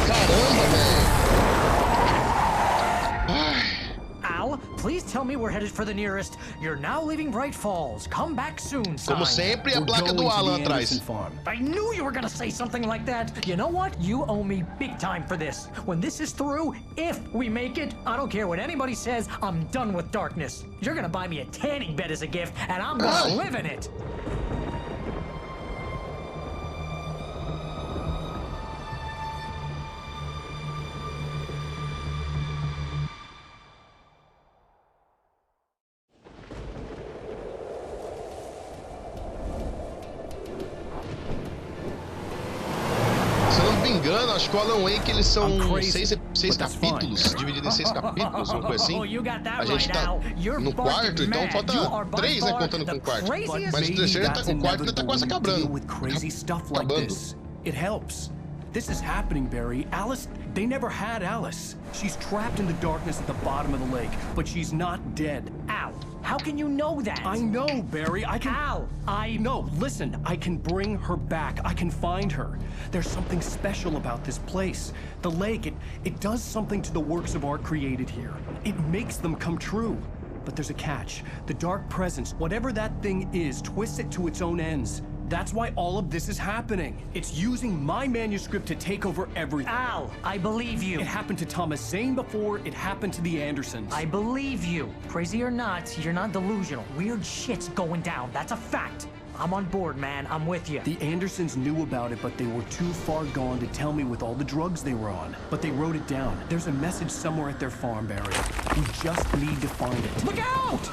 Caramba, velho. Al, please tell me we're headed for the nearest. You're now leaving Bright Falls. Come back soon, sign. Como sempre, a placa do Alan atrás. I knew you were gonna say something like that. You know what? You owe me big time for this. When this is through, if we make it, I don't care what anybody says, I'm done with darkness. You're gonna buy me a tanning bed as a gift, and I'm gonna live in it. Acho que o Alan Wake, eles são seis capítulos, divididos em 6 capítulos, uma coisa assim. A gente tá no quarto, então falta 3, né, contando com o quarto. Mas o terceiro, o quarto ainda tá quase acabando. It helps. This is happening, Barry. Alice, they never had Alice. She's trapped in the darkness at the bottom of the lake, but she's not dead. Al, how can you know that? I know, Barry. I can... Al, No, listen. I can bring her back. I can find her. There's something special about this place. The lake, it does something to the works of art created here. It makes them come true. But there's a catch. The dark presence, whatever that thing is, twists it to its own ends. That's why all of this is happening. It's using my manuscript to take over everything. Al, I believe you. It happened to Thomas Zane before, it happened to the Andersons. I believe you. Crazy or not, you're not delusional. Weird shit's going down. That's a fact. I'm on board, man. I'm with you. The Andersons knew about it, but they were too far gone to tell me with all the drugs they were on. But they wrote it down. There's a message somewhere at their farm, Barry. We just need to find it. Look out!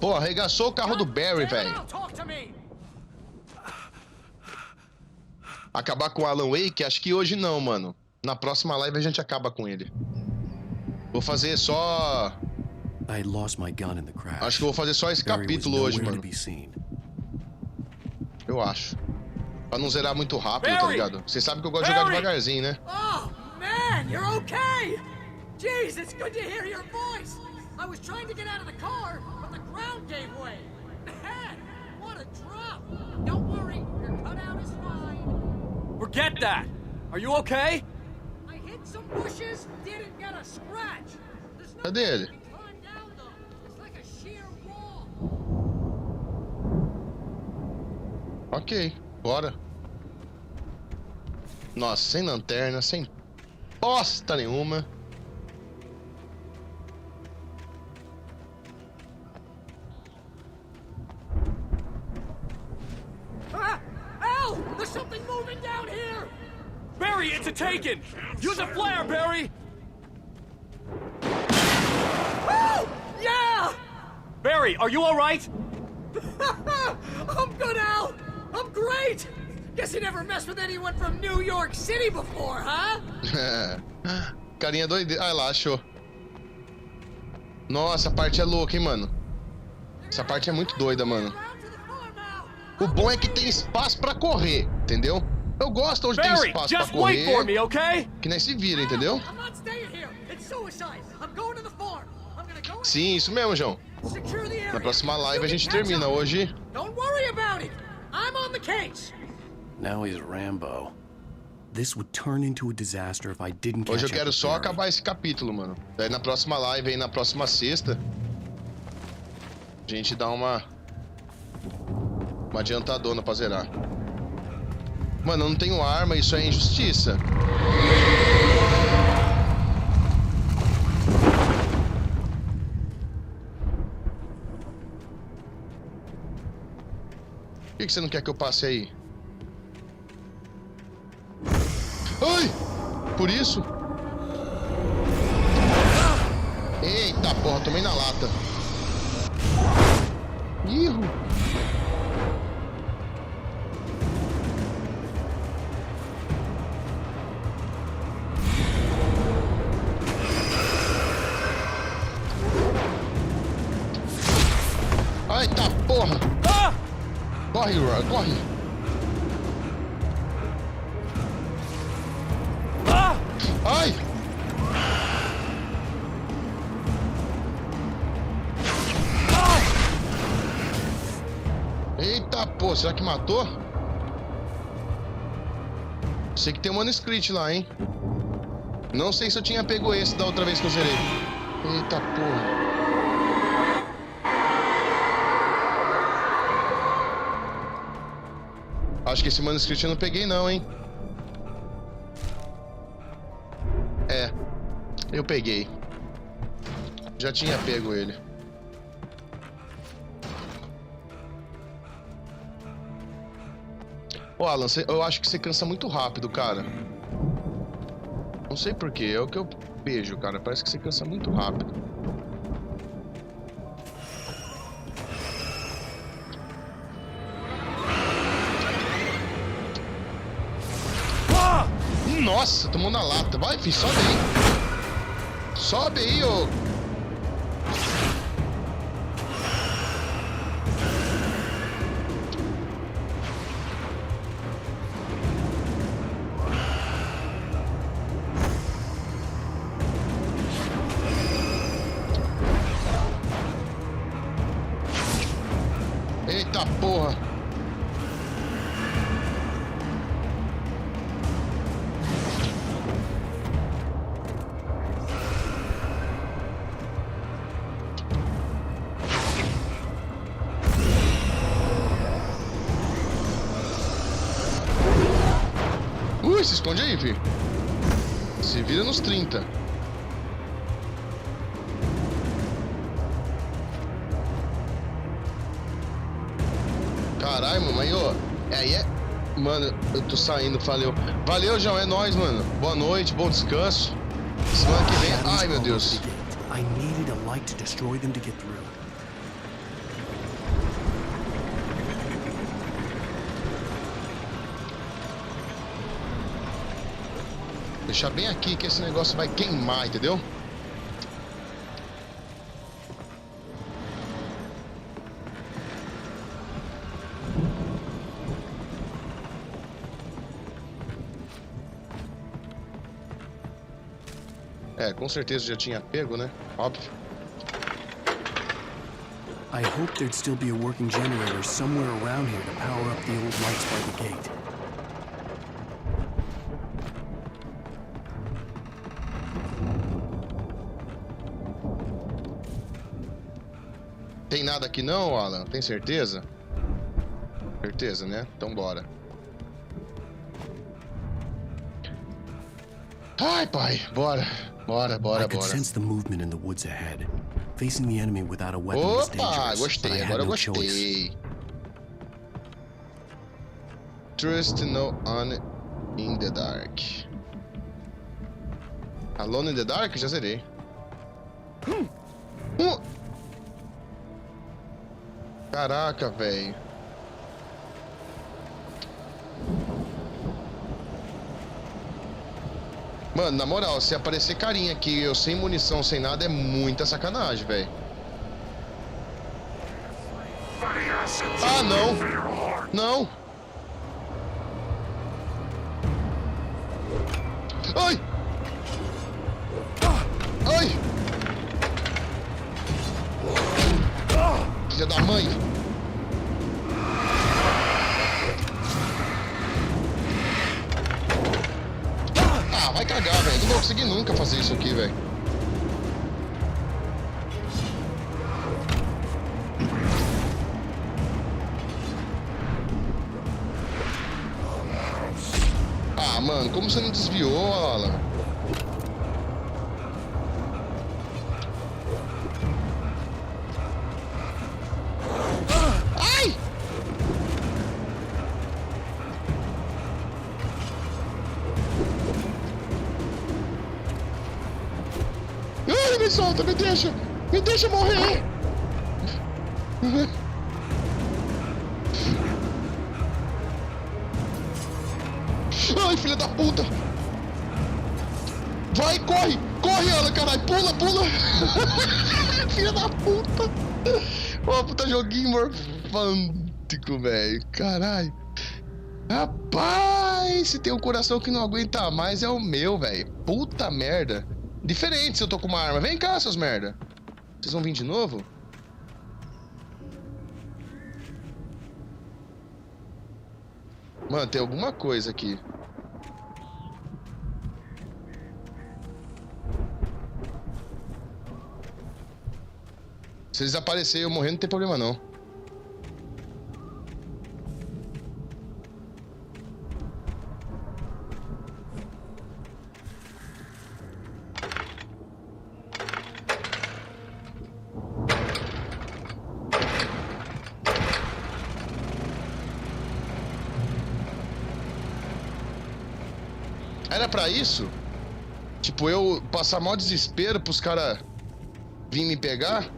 Pô, arregaçou o carro do Barry, velho. Acabar com o Alan Wake? Acho que hoje não, mano. Na próxima live a gente acaba com ele. Vou fazer só... Acho que eu vou fazer só esse capítulo hoje, mano. Eu acho. Pra não zerar muito rápido, tá ligado? Vocês sabem que eu gosto de jogar devagarzinho, né? Oh, man, you're okay! Jeez, it's good to hear your voice! I was trying to get out of the car, but the ground gave way. Man, what a drop! Don't worry, your cutout is fine. Forget that! Are you okay? I hit some bushes, didn't get a scratch. Cadê ele? It's like a sheer wall. Ok, bora. Nossa, sem lanterna, sem bosta nenhuma. Al! There's something moving down here! Barry, it's a taken! Use a flare, Barry! Oh! Yeah! Barry, are you all right? I'm good, Al! I'm great! Guess you never messed with anyone from New York City before, huh? Carinha doida. Ah, lá, achou. Nossa, a parte é louca, hein, mano. Essa parte é muito doida, mano. O bom é que tem espaço pra correr, entendeu? Eu gosto onde tem espaço pra correr. Wait for me, okay? Que nem se vira, entendeu? Sim, isso mesmo, João. Na próxima live a gente termina hoje. Don't worry about it. I'm on the case. Now he's Rambo. This would turn into a disaster if I didn't catch Hoje eu up quero with só Barry. acabar esse capítulo, mano. Daí na próxima live, aí na próxima sexta, a gente dá uma adiantadona pra zerar. Mano, eu não tenho arma, isso é injustiça. Por que você não quer que eu passe aí? Ai! Por isso? Eita porra, tomei na lata. Ihu! Eita porra! Corre, Roy, corre! Ai! Eita pô, será que matou? Sei que tem um manuscrito lá, hein? Não sei se eu tinha pego esse da outra vez que eu zerei. Eita porra. Acho que esse manuscrito eu não peguei não, hein? É, eu peguei. Já tinha pego ele. Ô Alan, eu acho que você cansa muito rápido, cara. Não sei porquê, é o que eu vejo, cara. Parece que você cansa muito rápido. Nossa, tomou na lata. Vai, filho, sobe aí. Sobe aí, ô. Eita porra. Se esconde aí, filho. Se vira nos 30. Caralho, mano, mas ó, aí é... Mano, eu tô saindo, valeu. Valeu, João, é nóis, mano. Boa noite, bom descanso. Semana que vem... Ai, meu Deus. I needed a light to destroy them to get through. Deixar bem aqui que esse negócio vai queimar, entendeu? É, com certeza já tinha pego, né? Óbvio. I hoped there'd still be a working generator somewhere around here to power up the old lights by the gate. Tem nada aqui não, Alan? Tem certeza? Certeza, né? Então bora. Ai, pai, bora. Bora. I could sense the movement in the woods ahead. Facing the enemy without a weapon was dangerous, gostei, but I had agora eu no choice. gostei. Trust no one in the dark. Alone in the dark? Já zerei. Caraca, velho. Mano, na moral, se aparecer carinha aqui, eu sem munição, sem nada, é muita sacanagem, velho. Ah, não. Não. Ai. Ai. Filha da mãe. Ah, vai cagar, velho. Não vou conseguir nunca fazer isso aqui, velho. Ah, mano, como você não desviou, Alan? Me solta, me deixa morrer. Ai, filha da puta. Vai, corre, Alan, caralho, pula. Filha da puta. Ó, puta joguinho morfântico, velho, caralho. Rapaz, se tem um coração que não aguenta mais é o meu, velho. Puta merda. Diferente se eu tô com uma arma. Vem cá, seus merda. Vocês vão vir de novo? Mano, tem alguma coisa aqui. Se eles aparecerem e eu morrer, não tem problema não. Era pra isso? Tipo, eu passar maior desespero pros caras virem me pegar?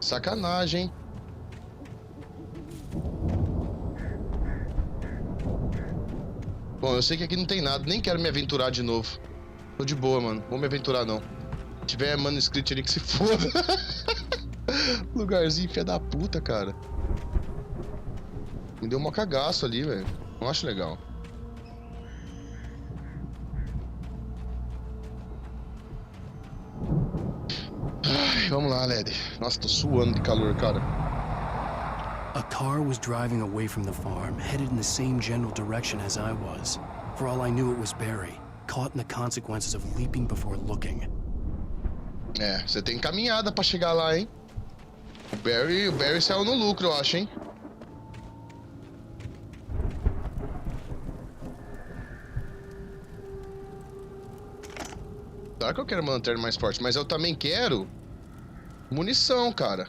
Sacanagem, hein? Bom, eu sei que aqui não tem nada. Nem quero me aventurar de novo. Tô de boa, mano. Vou me aventurar, não. Se tiver manuscrito ali que se foda. Lugarzinho filha da puta, cara. Me deu um cagaço ali, velho. Não acho legal. Ai, vamos lá, Led. Nossa, tô suando de calor, cara. A car was driving away from the farm, headed in the same general direction as I was. For all I knew, it was Barry, caught in the consequences of leaping before looking. É, você tem caminhada pra chegar lá, hein? O Barry saiu no lucro, eu acho, hein? Claro que eu quero uma lanterna mais forte, mas eu também quero munição, cara.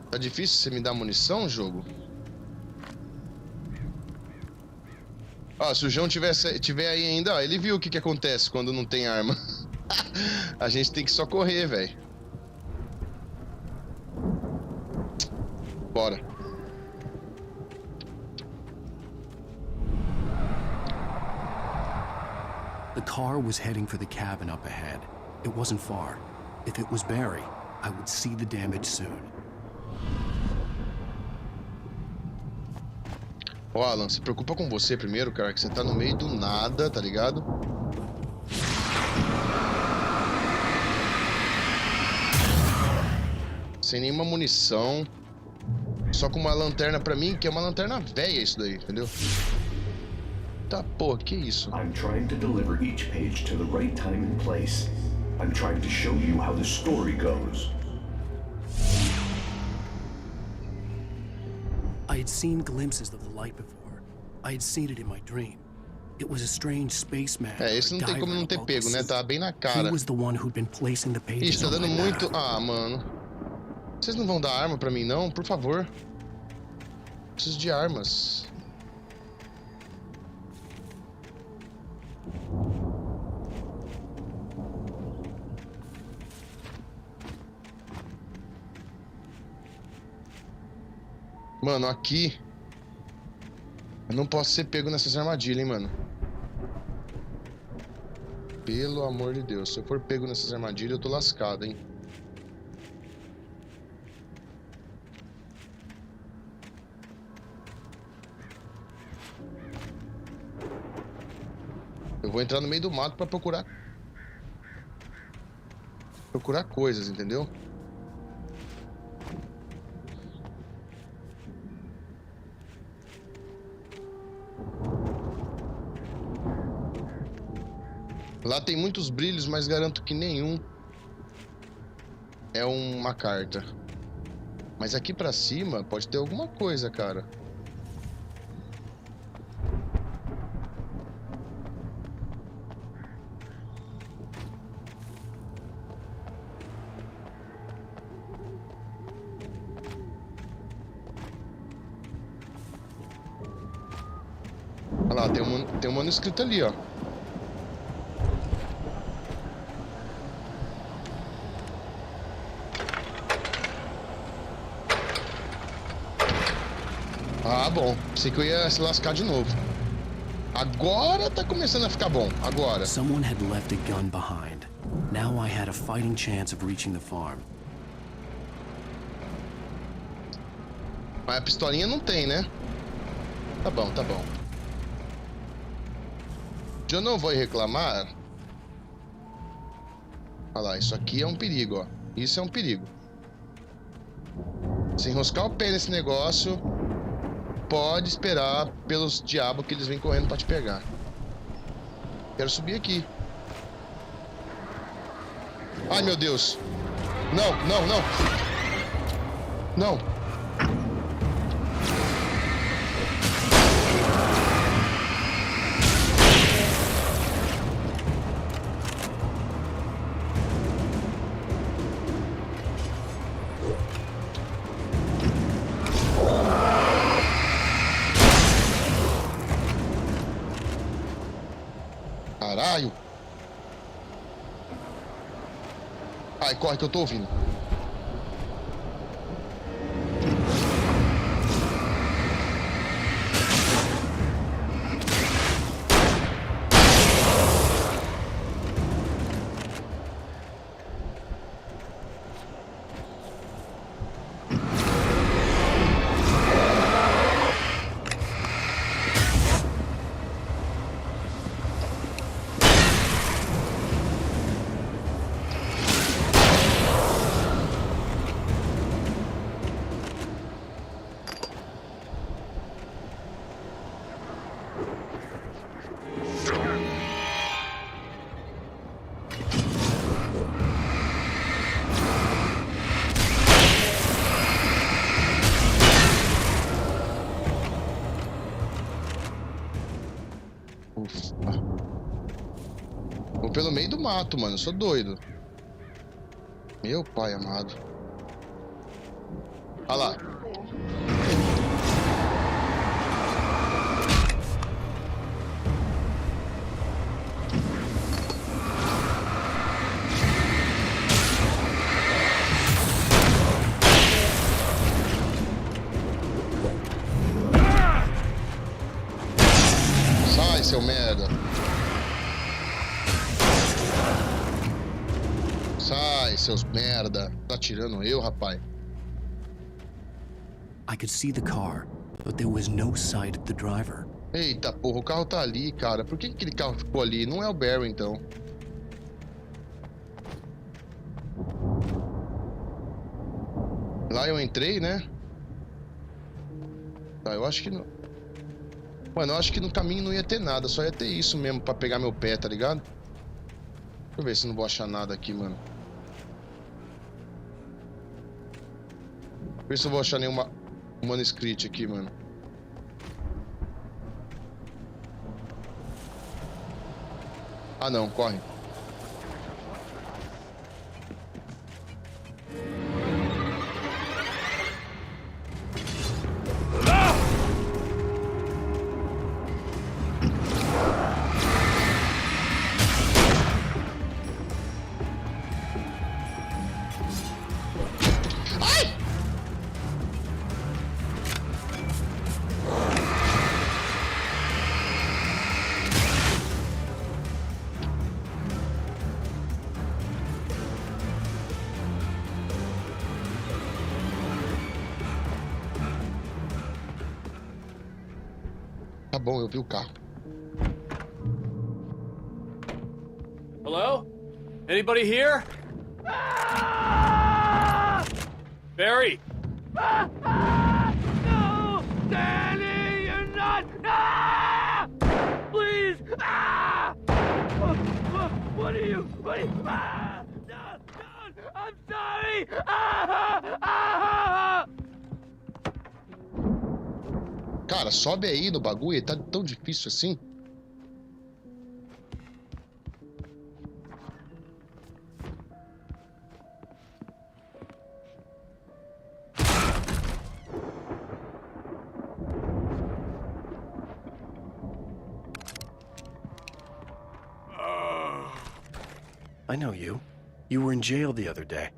Tá difícil você me dar munição, jogo? Ó, se o João tiver aí ainda, ó, ele viu o que acontece quando não tem arma. A gente tem que só correr, velho. Bora. The car was heading for the cabin up ahead. It wasn't far. If it was Barry, I would see the damage soon. Ó, Alan, se preocupa com você primeiro, cara, que você tá no meio do nada, tá ligado? Sem nenhuma munição. Só com uma lanterna pra mim, que é uma lanterna velha isso daí, entendeu? Tá, porra, que isso? I'm trying to deliver each page to the right time and place. I'm trying to show you how the story goes. I had seen glimpses of the light before. I had seen it in my dream. It was a strange spaceman. É, esse não tem como não ter pego, né? Tá bem na cara. He was the one who'd been placing the pages. Ixi, tá dando muito... Ah, mano. Vocês não vão dar arma pra mim, não? Por favor. Preciso de armas. Mano, aqui... Eu não posso ser pego nessas armadilhas, hein, mano. Pelo amor de Deus. Se eu for pego nessas armadilhas, eu tô lascado, hein. Eu vou entrar no meio do mato pra procurar coisas, entendeu? Lá tem muitos brilhos, mas garanto que nenhum é uma carta. Mas aqui pra cima pode ter alguma coisa, cara. Olha lá, tem um manuscrito ali, ó. Ah, bom. Pensei que eu ia se lascar de novo. Agora tá começando a ficar bom. Agora. Someone had left a gun behind. Now I had a fighting chance of reaching the farm. Mas a pistolinha não tem, né? Tá bom, tá bom. Eu não vou reclamar. Olha lá, isso aqui é um perigo, ó. Isso é um perigo. Se enroscar o pé nesse negócio, pode esperar pelos diabos que eles vêm correndo pra te pegar. Quero subir aqui. Ai, meu Deus. Não, não, não. Não. Caralho. Ai, corre que eu tô ouvindo. Vou pelo meio do mato, mano. Eu sou doido. Meu pai amado. Olha lá. Sai, seu merda. Sai, seus merda. Tá atirando eu, rapaz? I could see the car, but there was no sight of the driver. Eita porra, o carro tá ali, cara. Por que aquele carro ficou ali? Não é o Barry, então. Lá eu entrei, né? Tá, eu acho que não. Mano, eu acho que no caminho não ia ter nada. Só ia ter isso mesmo pra pegar meu pé, tá ligado? Deixa eu ver se não vou achar nada aqui, mano. Ver se eu vou achar nenhuma manuscrito aqui, mano. Ah, não, corre. Tá bom, eu vi o carro. Hello? Anybody here? Barry! No! Danny, you're not! Ah! Please! Ah! What are you? Ah! No, no, I'm sorry! Ah! Ah! Cara, sobe aí no bagulho, tá tão difícil assim. I know you. You were in jail the other day.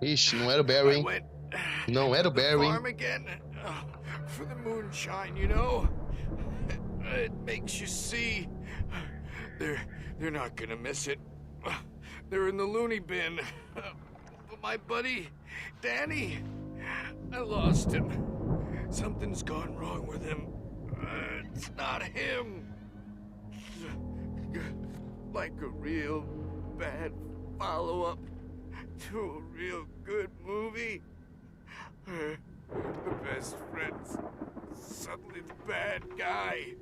Ixi, não era o Barry. Não era o Barry. Farm again for the moonshine, you know. It makes you see. They're not gonna miss it. They're in the loony bin. But my buddy, Danny, I lost him. Something's gone wrong with him. It's not him. Like a real bad follow-up to a real good movie. The best friend's suddenly the bad guy.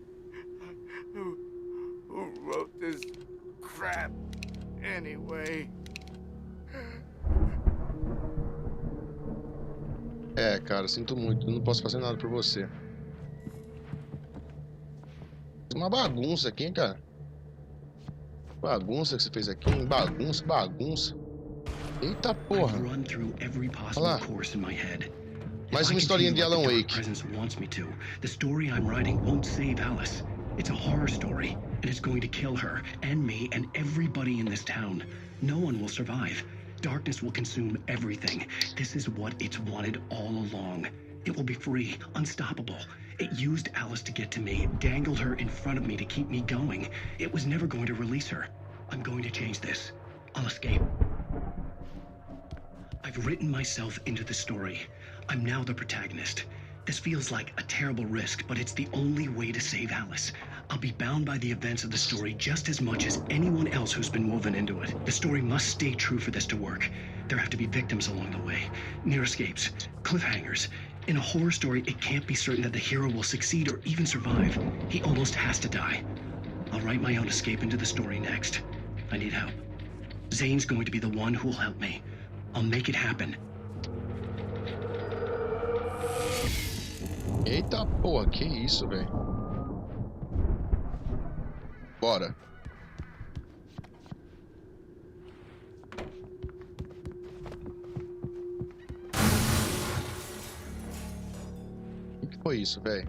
Who wrote this crap anyway? É, cara, sinto muito. Eu não posso fazer nada por você. Uma bagunça aqui, hein, cara. Bagunça que você fez aqui, hein? Bagunça, bagunça. Eita porra. Olha lá. Mais uma historinha de Alan Wake. The story I'm writing won't save Alice. It's a horror story, and it's going to kill her and me and everybody in this town. No one will survive. Darkness will consume everything. This is what it's wanted all along. It will be free, unstoppable. It used Alice to get to me, dangled her in front of me to keep me going. It was never going to release her. I'm going to change this. I'll escape. I've written myself into the story. I'm now the protagonist. This feels like a terrible risk, but it's the only way to save Alice. I'll be bound by the events of the story just as much as anyone else who's been woven into it. The story must stay true for this to work. There have to be victims along the way, near escapes, cliffhangers. In a horror story, it can't be certain that the hero will succeed or even survive. He almost has to die. I'll write my own escape into the story next. I need help. Zane's going to be the one who'll help me. I'll make it happen. Eita porra, que isso, velho? Bora. O que foi isso, velho?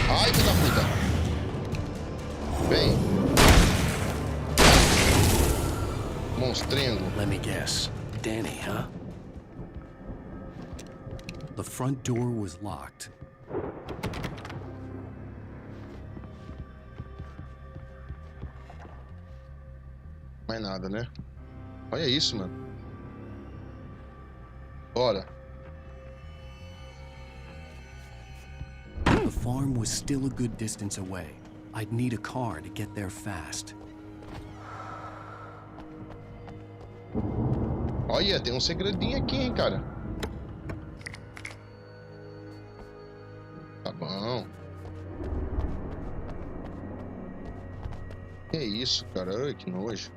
Ai, filho da puta! Vem. Monstrengo. Let me guess. Danny, huh? The front door was locked. Mais nada, né? Olha isso, mano. Bora. The farm was still a good distance away. I'd need a car to get there fast. Olha, tem um segredinho aqui, hein, cara. Tá bom. Que isso, cara? Ai, que nojo.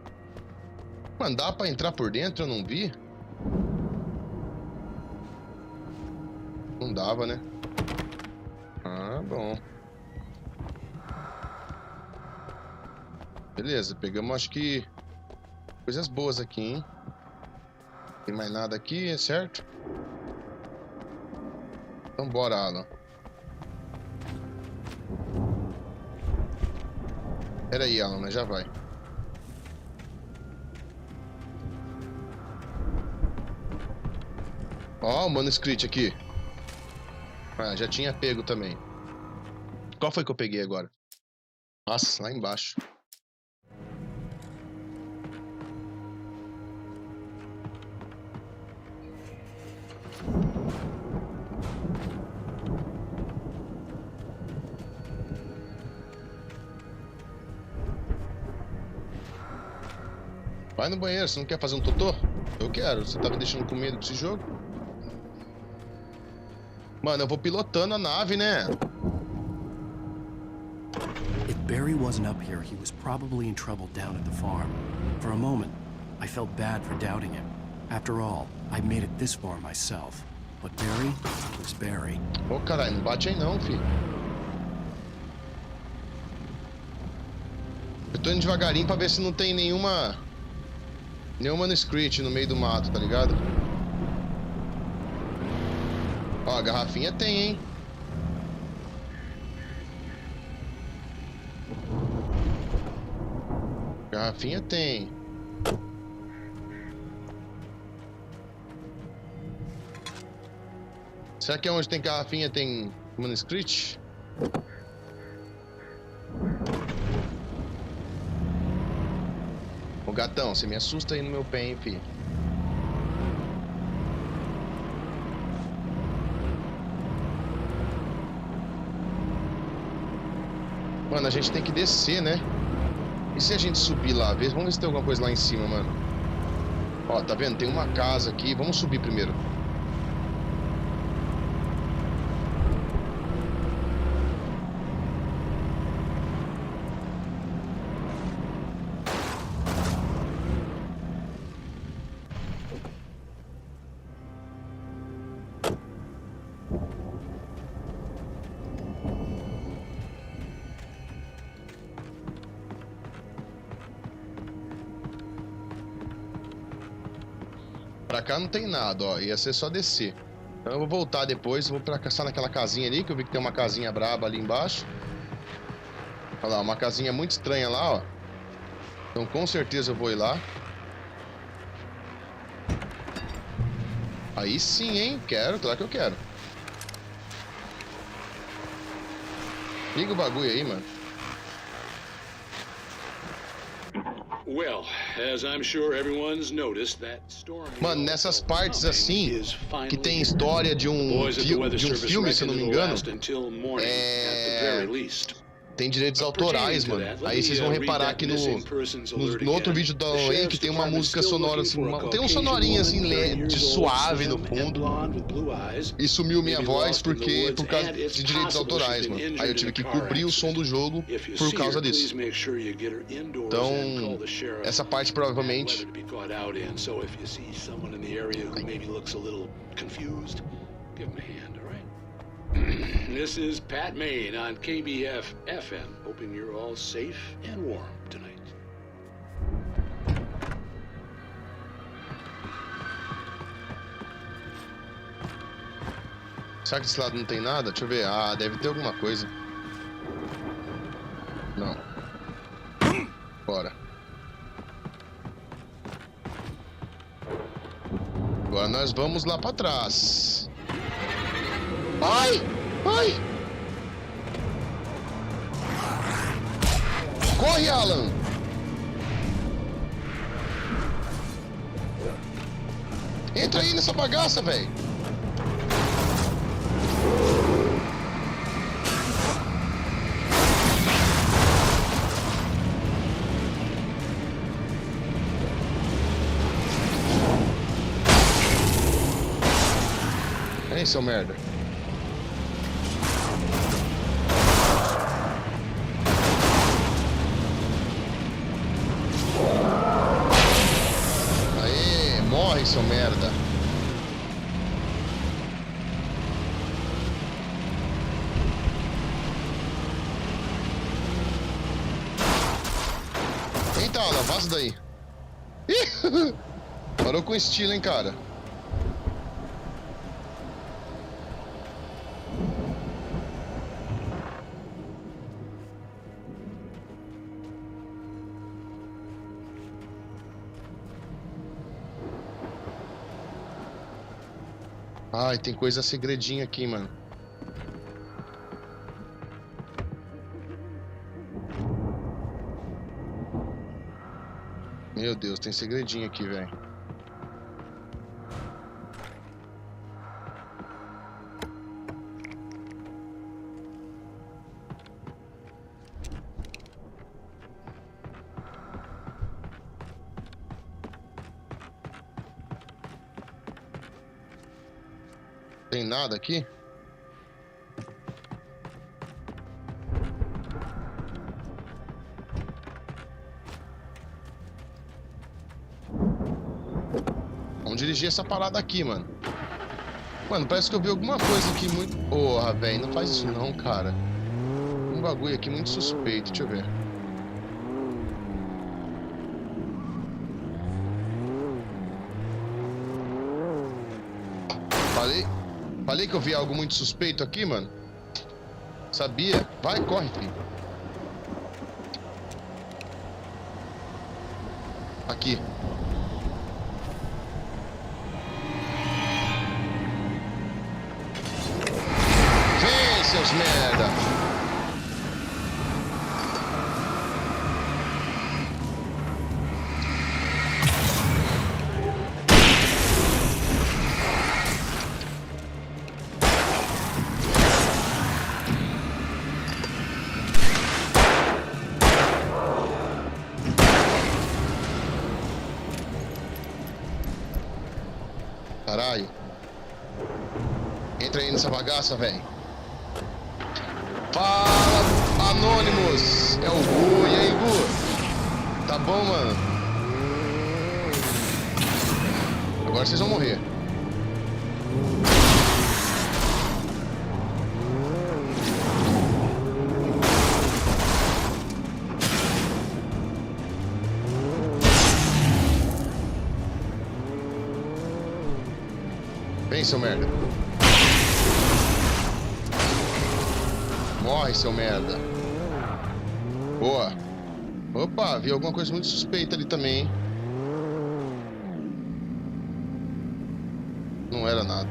Mano, dá pra entrar por dentro? Eu não vi. Não dava, né? Ah, bom. Beleza, pegamos acho que coisas boas aqui, hein? Tem mais nada aqui, é certo? Então bora, Alan. Pera aí, Alan, mas já vai. Ó, o manuscrito aqui. Ah, já tinha pego também. Qual foi que eu peguei agora? Nossa, lá embaixo. Vai no banheiro, você não quer fazer um totô? Eu quero, você tá me deixando com medo desse jogo? Mano, eu vou pilotando a nave, né? If Barry wasn't up here, he was probably in trouble down at the farm. For a moment, I felt bad for doubting him. After all, I made it this far myself. But Barry was Barry. Ô, caralho, não bate aí não, filho. Eu tô indo devagarinho pra ver se não tem nenhum manuscrito no meio do mato, tá ligado? Ó, a garrafinha tem, hein? Garrafinha tem. Será que é onde tem garrafinha tem manuscrito? Ô gatão, você me assusta aí no meu pé, hein, filho? Mano, a gente tem que descer, né? E se a gente subir lá? Vamos ver se tem alguma coisa lá em cima, mano. Ó, tá vendo? Tem uma casa aqui. Vamos subir primeiro. Pra cá não tem nada, ó. Ia ser só descer. Então eu vou voltar depois. Vou pra caçar naquela casinha ali, que eu vi que tem uma casinha braba ali embaixo. Olha lá, uma casinha muito estranha lá, ó. Então com certeza eu vou ir lá. Aí sim, hein? Quero, claro que eu quero. Liga o bagulho aí, mano. Well, as I'm sure everyone's noticed, that storm. Mano, nessas partes assim, que tem história de um filme, se eu não me engano, tem direitos autorais, mano. Aí vocês vão reparar que no outro vídeo da aí que tem uma música sonora assim, tem um sonorinho assim de suave no fundo. E sumiu minha voz por causa de direitos autorais, mano. Aí eu tive que cobrir o som do jogo por causa disso. Então, essa parte provavelmente This is Pat Maine on KBF FM, hoping you're all safe and warm tonight. Será que desse lado não tem nada? Deixa eu ver. Ah, deve ter alguma coisa. Não. Bora. Agora nós vamos lá pra trás. Ai! Ai! Corre, Alan! Entra aí nessa bagaça, velho! Ei, seu merda! Morre, seu merda. Eita, Alan, vaza daí. Ih, parou com estilo, hein, cara. Ai, tem coisa segredinha aqui, mano. Meu Deus, tem segredinho aqui, velho. Tem nada aqui? Vamos dirigir essa parada aqui, mano. Mano, parece que eu vi alguma coisa aqui muito... Porra, velho, não faz isso não, cara. Um bagulho aqui muito suspeito, deixa eu ver. Falei que eu vi algo muito suspeito aqui, mano. Sabia? Vai, corre, filho. Aqui. Vem, seus merda. Caralho. Entra aí nessa bagaça, velho. Fala, Anônimos. É o Gu. E aí, Gu? Tá bom, mano? Agora vocês vão morrer. Vem, seu merda. Morre, seu merda. Boa. Opa, vi alguma coisa muito suspeita ali também, hein? Não era nada.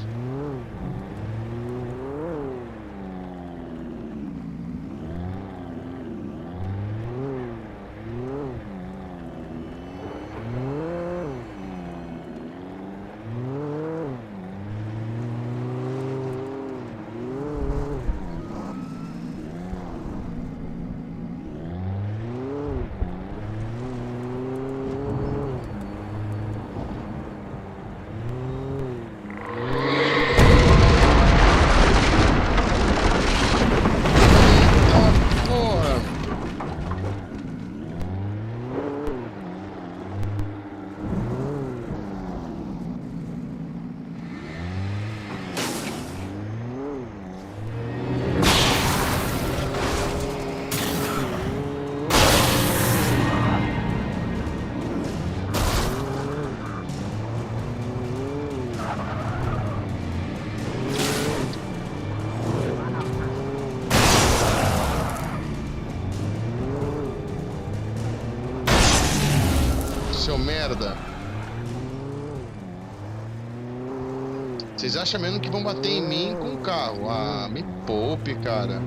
Vocês acham mesmo que vão bater em mim com o carro? Ah, me poupe, cara.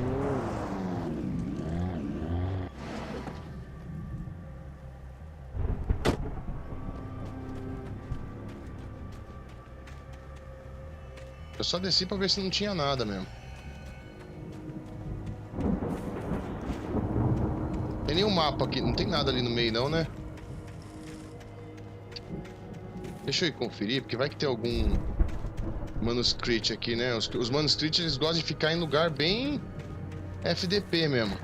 Eu só desci pra ver se não tinha nada mesmo. Tem nenhum mapa aqui, não tem nada ali no meio não, né? Deixa eu ir conferir, porque vai que tem algum manuscrito aqui, né? Os manuscritos, eles gostam de ficar em lugar bem FDP mesmo.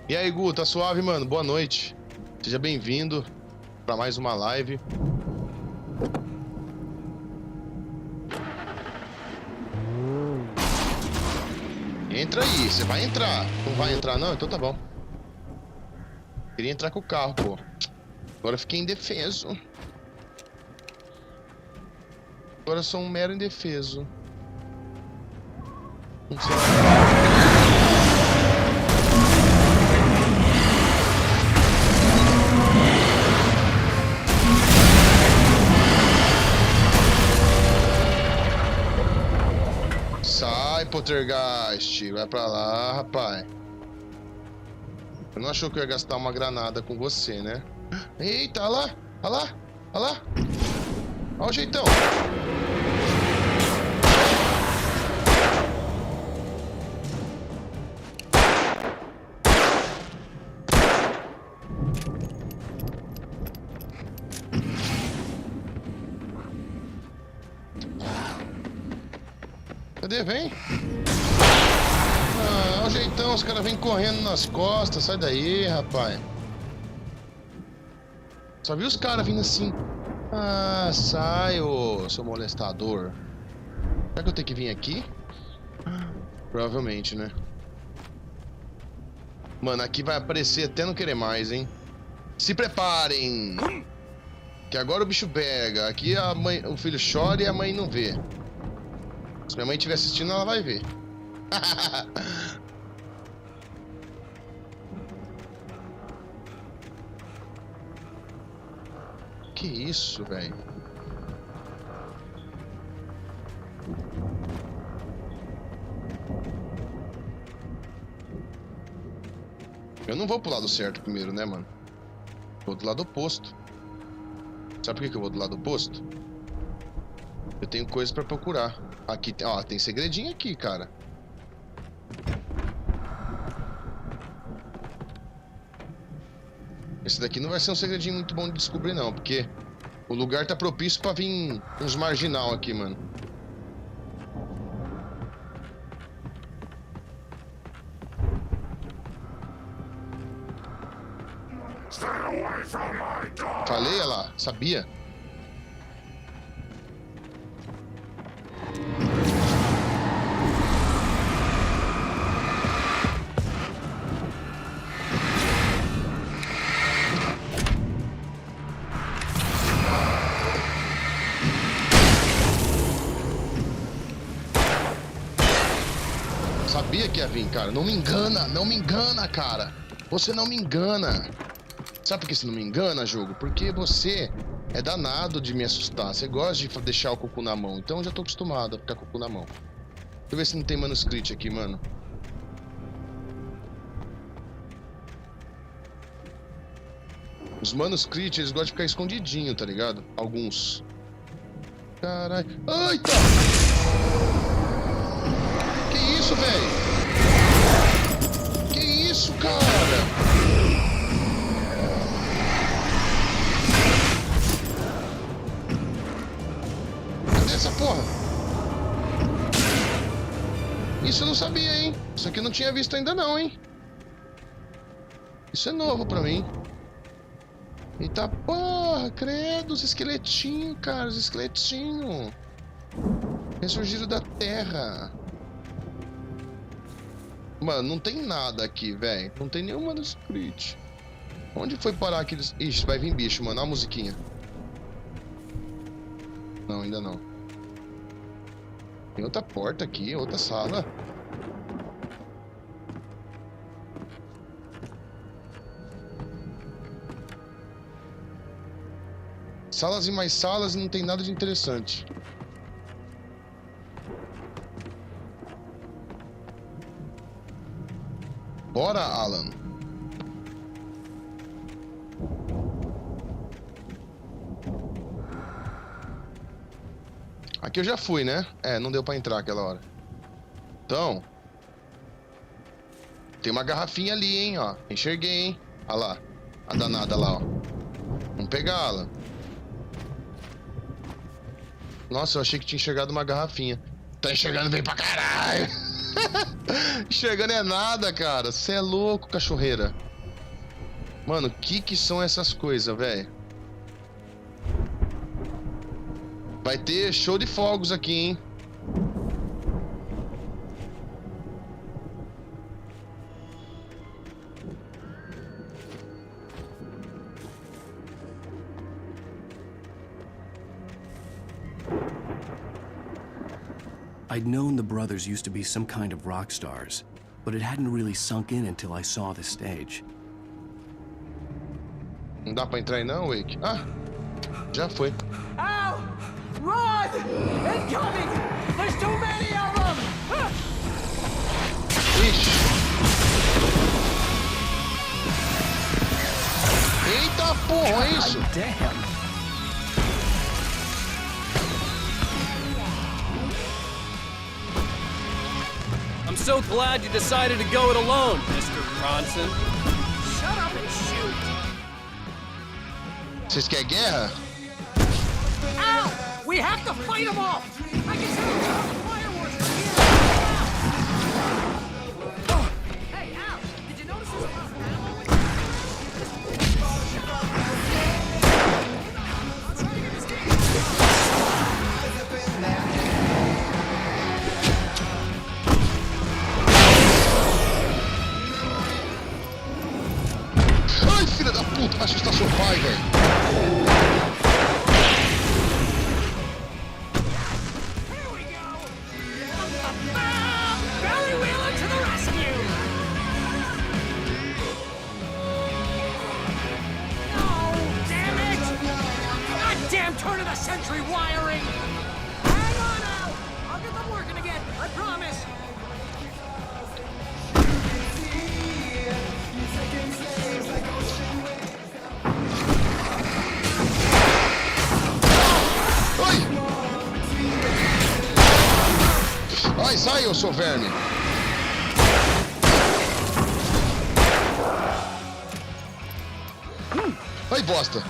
E aí, Gu, tá suave, mano? Boa noite. Seja bem-vindo pra mais uma live. Entra aí, você vai entrar. Não vai entrar não? Então tá bom. Queria entrar com o carro, pô. Agora eu fiquei indefeso. Agora eu sou um mero indefeso. Não sei. Sai, Poltergeist. Vai pra lá, rapaz. Você não achou que eu ia gastar uma granada com você, né? Eita, olha lá, olha lá, olha lá. Olha o jeitão. Cadê? Vem. Ah, olha o jeitão, os caras vêm correndo nas costas. Sai daí, rapaz. Só vi os caras vindo assim. Ah, sai, ô, seu molestador. Será que eu tenho que vir aqui? Provavelmente, né? Mano, aqui vai aparecer até não querer mais, hein? Se preparem! Que agora o bicho pega. Aqui a mãe, o filho chora e a mãe não vê. Se minha mãe estiver assistindo, ela vai ver. Que isso, velho? Eu não vou pro lado certo primeiro, né, mano? Vou do lado oposto. Sabe por que eu vou do lado oposto? Eu tenho coisa pra procurar. Aqui, ó, tem segredinho aqui, cara. Esse daqui não vai ser um segredinho muito bom de descobrir, não, porque o lugar tá propício pra vir uns marginal aqui, mano. Falei, olha lá, sabia? Sabia que ia vir, cara. Não me engana, cara. Você não me engana. Sabe por que você não me engana, jogo? Porque você é danado de me assustar. Você gosta de deixar o cocô na mão. Então eu já tô acostumado a ficar com o cocô na mão. Deixa eu ver se não tem manuscrito aqui, mano. Os manuscritos, eles gostam de ficar escondidinho, tá ligado? Alguns. Caralho. Eita! Que isso, velho? Que isso, cara? Cadê essa porra? Isso eu não sabia, hein? Isso aqui eu não tinha visto ainda não, hein? Isso é novo pra mim. Eita porra, credo, os esqueletinhos, cara, os esqueletinhos. Ressurgiram da terra. Mano, não tem nada aqui, velho. Não tem nenhum manuscrito. Onde foi parar aqueles... Ixi, vai vir bicho, mano. Olha a musiquinha. Não, ainda não. Tem outra porta aqui, outra sala. salas e mais salas e não tem nada de interessante. Bora, Alan. Aqui eu já fui, né? É, não deu pra entrar aquela hora. Então... Tem uma garrafinha ali, hein, ó. Enxerguei, hein. Olha lá. A danada lá, ó. Vamos pegá-la. Nossa, eu achei que tinha enxergado uma garrafinha. Tá enxergando bem pra caralho. Enxergando é nada, cara. Você é louco, cachorreira. Mano, que são essas coisas, velho? Vai ter show de fogos aqui, hein? I'd known the brothers used to be some kind of rock stars, but it hadn't really sunk in until I saw the stage. Não dá pra entrar aí não, Wake? Ah, já foi. Ow! Run! Incoming! There's too many of them! Ixi. Eita porra, é isso? Damn. I'm so glad you decided to go it alone, Mr. Bronson. Shut up and shoot! Vocês querem guerra? Ow! We have to fight them all! I can tell the fireworks from here! Oh. Hey, Al! Did you notice there's a lot of ammo in here? I'm trying to get this game. Ai, filha da puta, vai assustar seu pai, velho. Here we go! Belly wheeler to the rescue! No, damn it! Goddamn turn of the century wiring! Hang on, Al! I'll get them working again, I promise! Ai, sai, eu sou verme. Ai, bosta.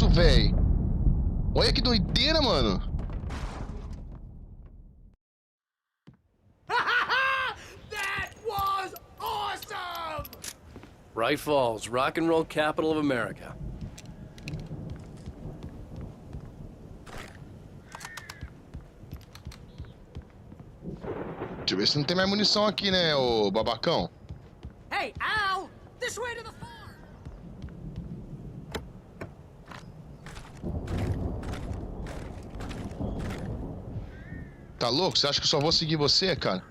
isso, velho? Olha que doideira, mano. That was awesome! Wright Falls, rock and roll capital of America. Deixa eu ver se não tem mais munição aqui, né, ô babacão? Hey, Al! This way to the farm! Tá louco? Você acha que eu só vou seguir você, cara?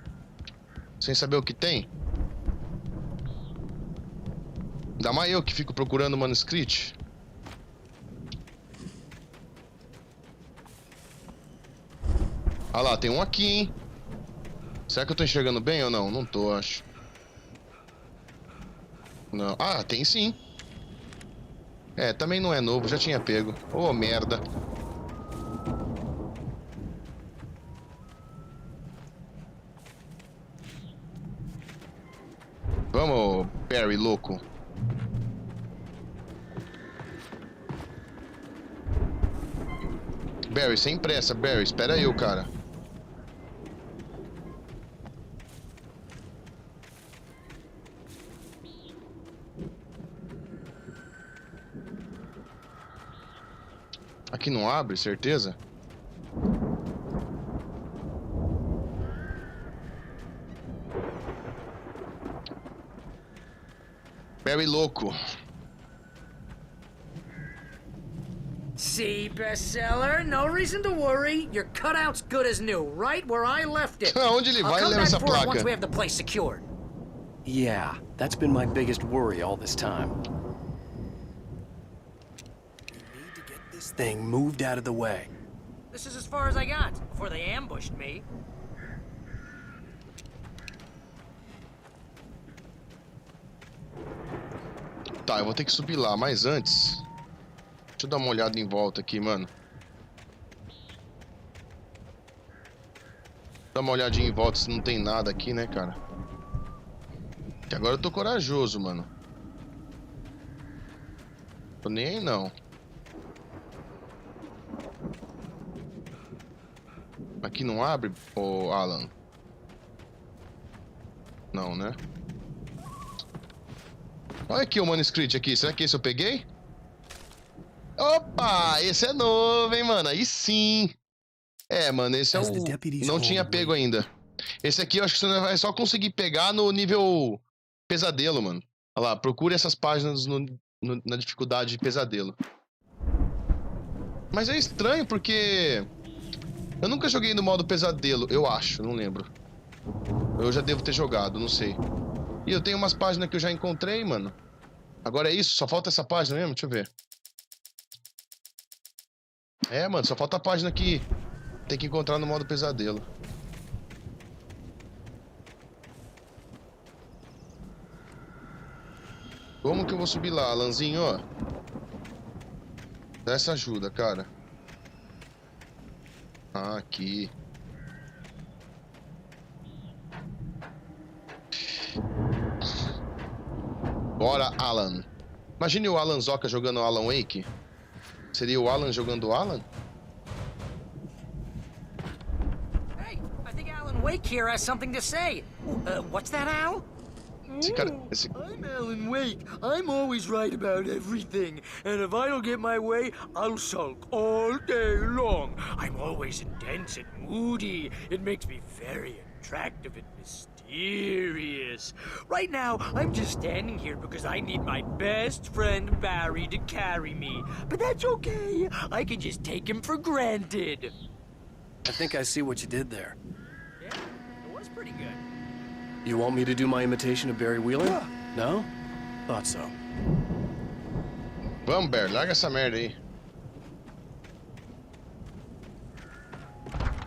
Sem saber o que tem? Ainda mais eu que fico procurando o manuscrito. Ah lá, tem um aqui, hein? Será que eu tô enxergando bem ou não? Não tô, acho. Não. Ah, tem sim. É, também não é novo, já tinha pego. Ô, merda. Vamos, Barry, louco. Barry, sem pressa, Barry. Espera eu, cara. Aqui não abre, certeza? Barry louco. See, bestseller, no reason to worry. Your cutout's good as new, right where I left it. Onde ele vai, leva essa placa. Once we have the place secured. Yeah, that's been my biggest worry all this time. We need to get this thing moved out of the way. This is as far as I got before they ambushed me. Tá, eu vou ter que subir lá, mas antes... Deixa eu dar uma olhada em volta aqui, mano. Dá uma olhadinha em volta se não tem nada aqui, né, cara? Que agora eu tô corajoso, mano. Tô nem aí, não. Aqui não abre, ô Alan? Não, né? Olha aqui o manuscrito aqui. Será que esse eu peguei? Opa! Esse é novo, hein, mano? Aí sim. É, mano, esse é o... Não tinha pego ainda. Esse aqui eu acho que você vai só conseguir pegar no nível pesadelo, mano. Olha lá, procure essas páginas na dificuldade de pesadelo. Mas é estranho porque... Eu nunca joguei no modo pesadelo, eu acho, não lembro. Eu já devo ter jogado, não sei. E eu tenho umas páginas que eu já encontrei, mano. Agora é isso, só falta essa página mesmo? Deixa eu ver. É, mano, só falta a página que tem que encontrar no modo pesadelo. Como que eu vou subir lá, Alanzinho, ó? Dá essa ajuda, cara. Ah, aqui. Bora, Alan. Imagine o Alan Zoka jogando o Alan Wake. Seria o Alan jogando o Alan? Hey, I think Alan Wake here has something to say. What's that, Al? I'm Alan Wake. I'm always right about everything. And if I don't get my way, I'll sulk all day long. I'm always intense and moody. It makes me very attractive and mysterious. Right now, I'm just standing here because I need my best friend Barry to carry me. But that's okay. I can just take him for granted. I think I see what you did there. Yeah, it was pretty good. You want me to do my imitation of Barry Wheeler? Yeah. No? Thought so. Vamos, Barry, larga essa merda aí.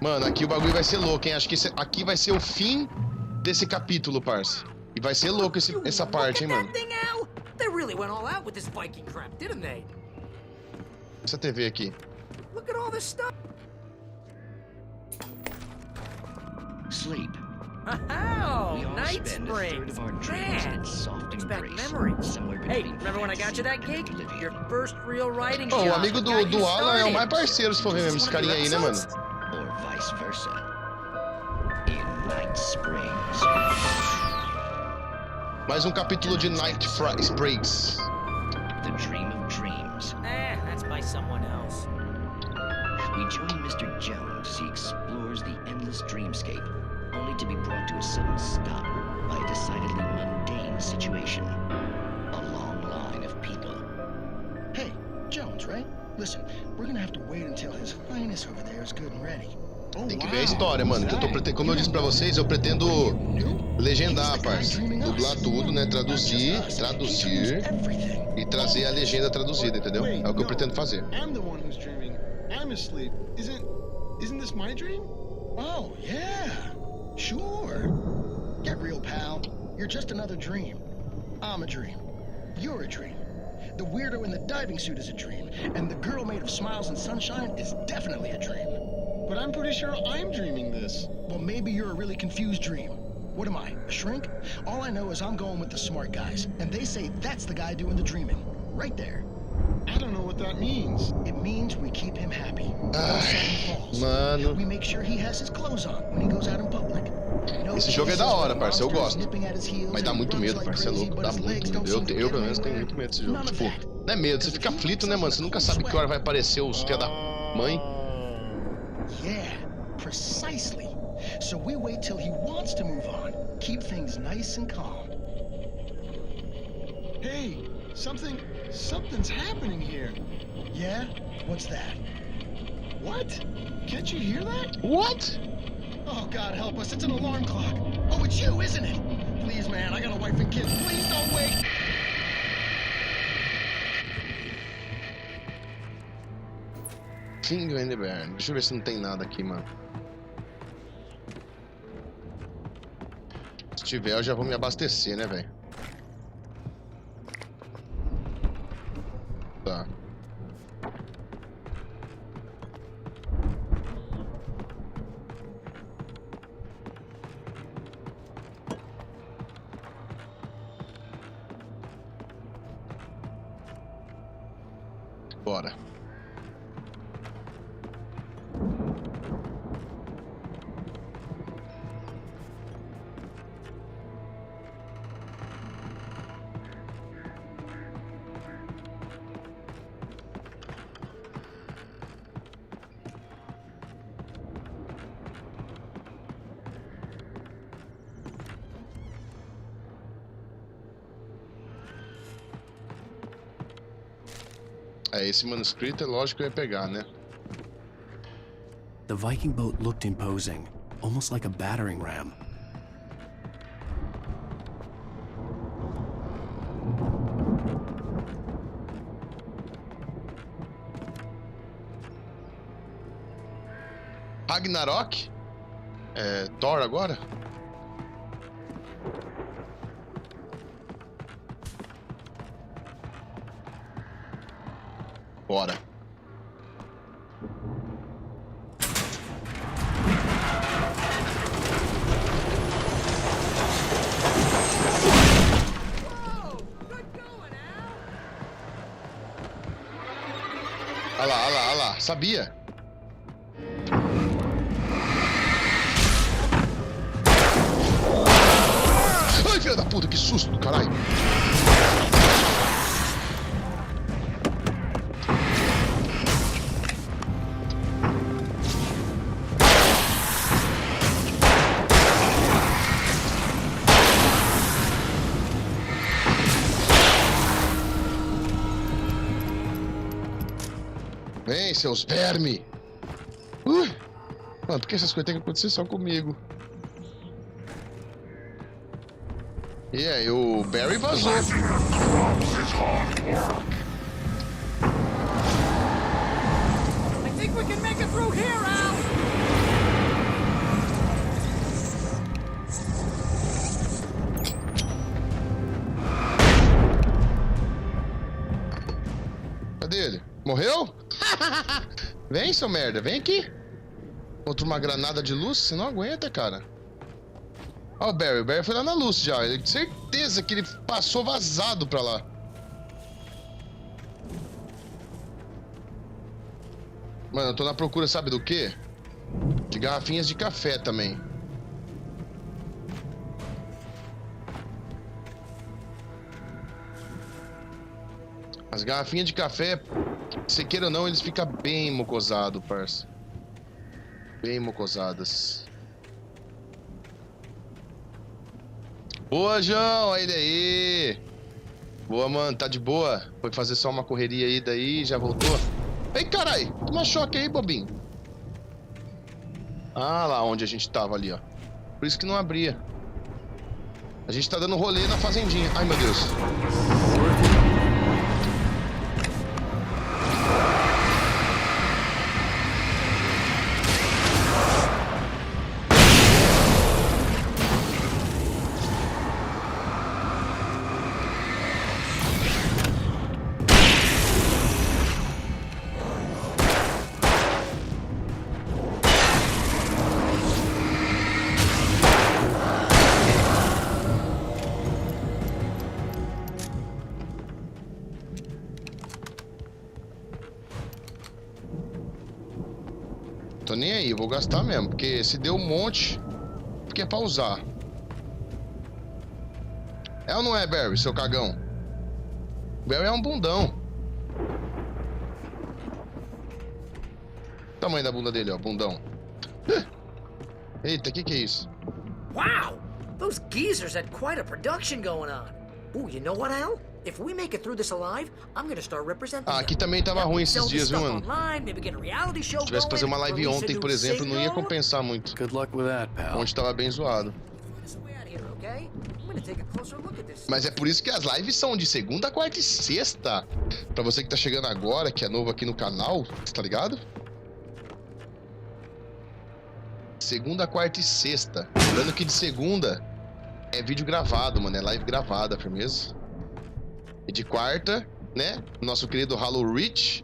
Mano, aqui o bagulho vai ser louco, hein? Acho que aqui vai ser o fim desse capítulo, parça. E vai ser louco essa parte, hein, mano? They really went all out with this Viking crap, didn't they? Essa TV aqui. Look at all this stuff. Sleep. Oh, Night Springs. Man, brings back memories. Hey, remember when I got you that gig? Your first real writing job. O amigo do Alan é o mais parceiro, se for ver mesmo, esse carinha aí, né, mano? Or vice versa. In Night Springs. Mais um capítulo de Night Springs. The dream of dreams. That's by someone else. We join Mr. Jones as he explores the endless dreamscape, only to be brought to a sudden stop by a decidedly mundane situation. A long line of people. Hey, Jones, right? Listen, we're gonna have to wait until his highness over there is good and ready. Tem que ver a história, mano. Que eu tô como eu disse pra vocês, eu pretendo legendar, parça. Dublar tudo, né? Traduzir e trazer a legenda traduzida, entendeu? É o que eu pretendo fazer. I'm the one who's dreaming. I'm asleep. Isn't this my dream? Oh, yeah. Sure. Get real, pal. You're just another dream. I'm a dream. You're a dream. The weirdo in the diving suit is a dream. And the girl made of smiles and sunshine is definitely a dream. But I'm pretty sure I'm dreaming this. Well, maybe you're a really confused dream. What am I, a shrink? All I know is I'm going with the smart guys. And they say that's the guy doing the dreaming. Right there. I don't know what that means. It means we keep him happy. Mano. We make sure he has his clothes on when he goes out in public. Esse jogo é da hora, parça, eu gosto. Mas dá muito medo, parça, é louco, dá muito medo. Eu pelo menos tenho muito medo desse jogo. Tipo, não é medo, você fica aflito, né, mano? Você nunca sabe que hora vai aparecer os filha da mãe. Yeah, precisely. So we wait till he wants to move on. Keep things nice and calm. Hey, something's happening here. Yeah? What's that? What? Can't you hear that? What? Oh, God help us, it's an alarm clock. Oh, it's you, isn't it? Please, man, I got a wife and kids. Please don't wait. King Enderburn. Deixa eu ver se não tem nada aqui, mano. Se tiver, eu já vou me abastecer, né, velho? Tá. Bora. Esse manuscrito é lógico que eu ia pegar, né? The Viking boat looked imposing, almost like a battering ram. Ragnarok? É Thor agora? Bora. Olha lá, sabia? Ai, filha da puta, que susto do caralho. Vem, seus verme! Mano, por que essas coisas têm que acontecer só comigo? E aí, o Barry vazou. I think we can make it through here, Al! Cadê ele? Morreu? Vem, seu merda, vem aqui. Contra uma granada de luz, você não aguenta, cara. Ó, o Barry foi lá na luz já. Eu tenho certeza que ele passou vazado pra lá. Mano, eu tô na procura, sabe do quê? De garrafinhas de café também. As garrafinhas de café, se queira ou não, eles ficam bem mocosados, parça. Bem mocosadas. Boa, João! Aí daí! Boa, mano, tá de boa? Foi fazer só uma correria aí, daí já voltou? Ei, carai! Toma choque aí, bobinho. Ah, lá onde a gente tava ali, ó. Por isso que não abria. A gente tá dando rolê na fazendinha. Ai, meu Deus. Tô nem aí, eu vou gastar mesmo, porque se deu um monte, porque é pra usar. É ou não é, Barry, seu cagão? Barry é um bundão. O tamanho da bunda dele, ó, bundão. Eita, que é isso? Wow! Those geezers had quite a production going on. Ooh, you know what, Al? If we make it through this alive, I'm gonna start representing Ah, aqui também tava ruim esses dias, viu, mano? Se tivesse que fazer uma live ontem, por exemplo, não ia compensar muito. Good luck with that, pal. Onde tava bem zoado. Mas é por isso que as lives são de segunda, quarta e sexta. Pra você que tá chegando agora, que é novo aqui no canal, tá ligado? Segunda, quarta e sexta. Lembrando que de segunda é vídeo gravado, mano. É live gravada, firmeza? E de quarta, né? Nosso querido Halo Rich,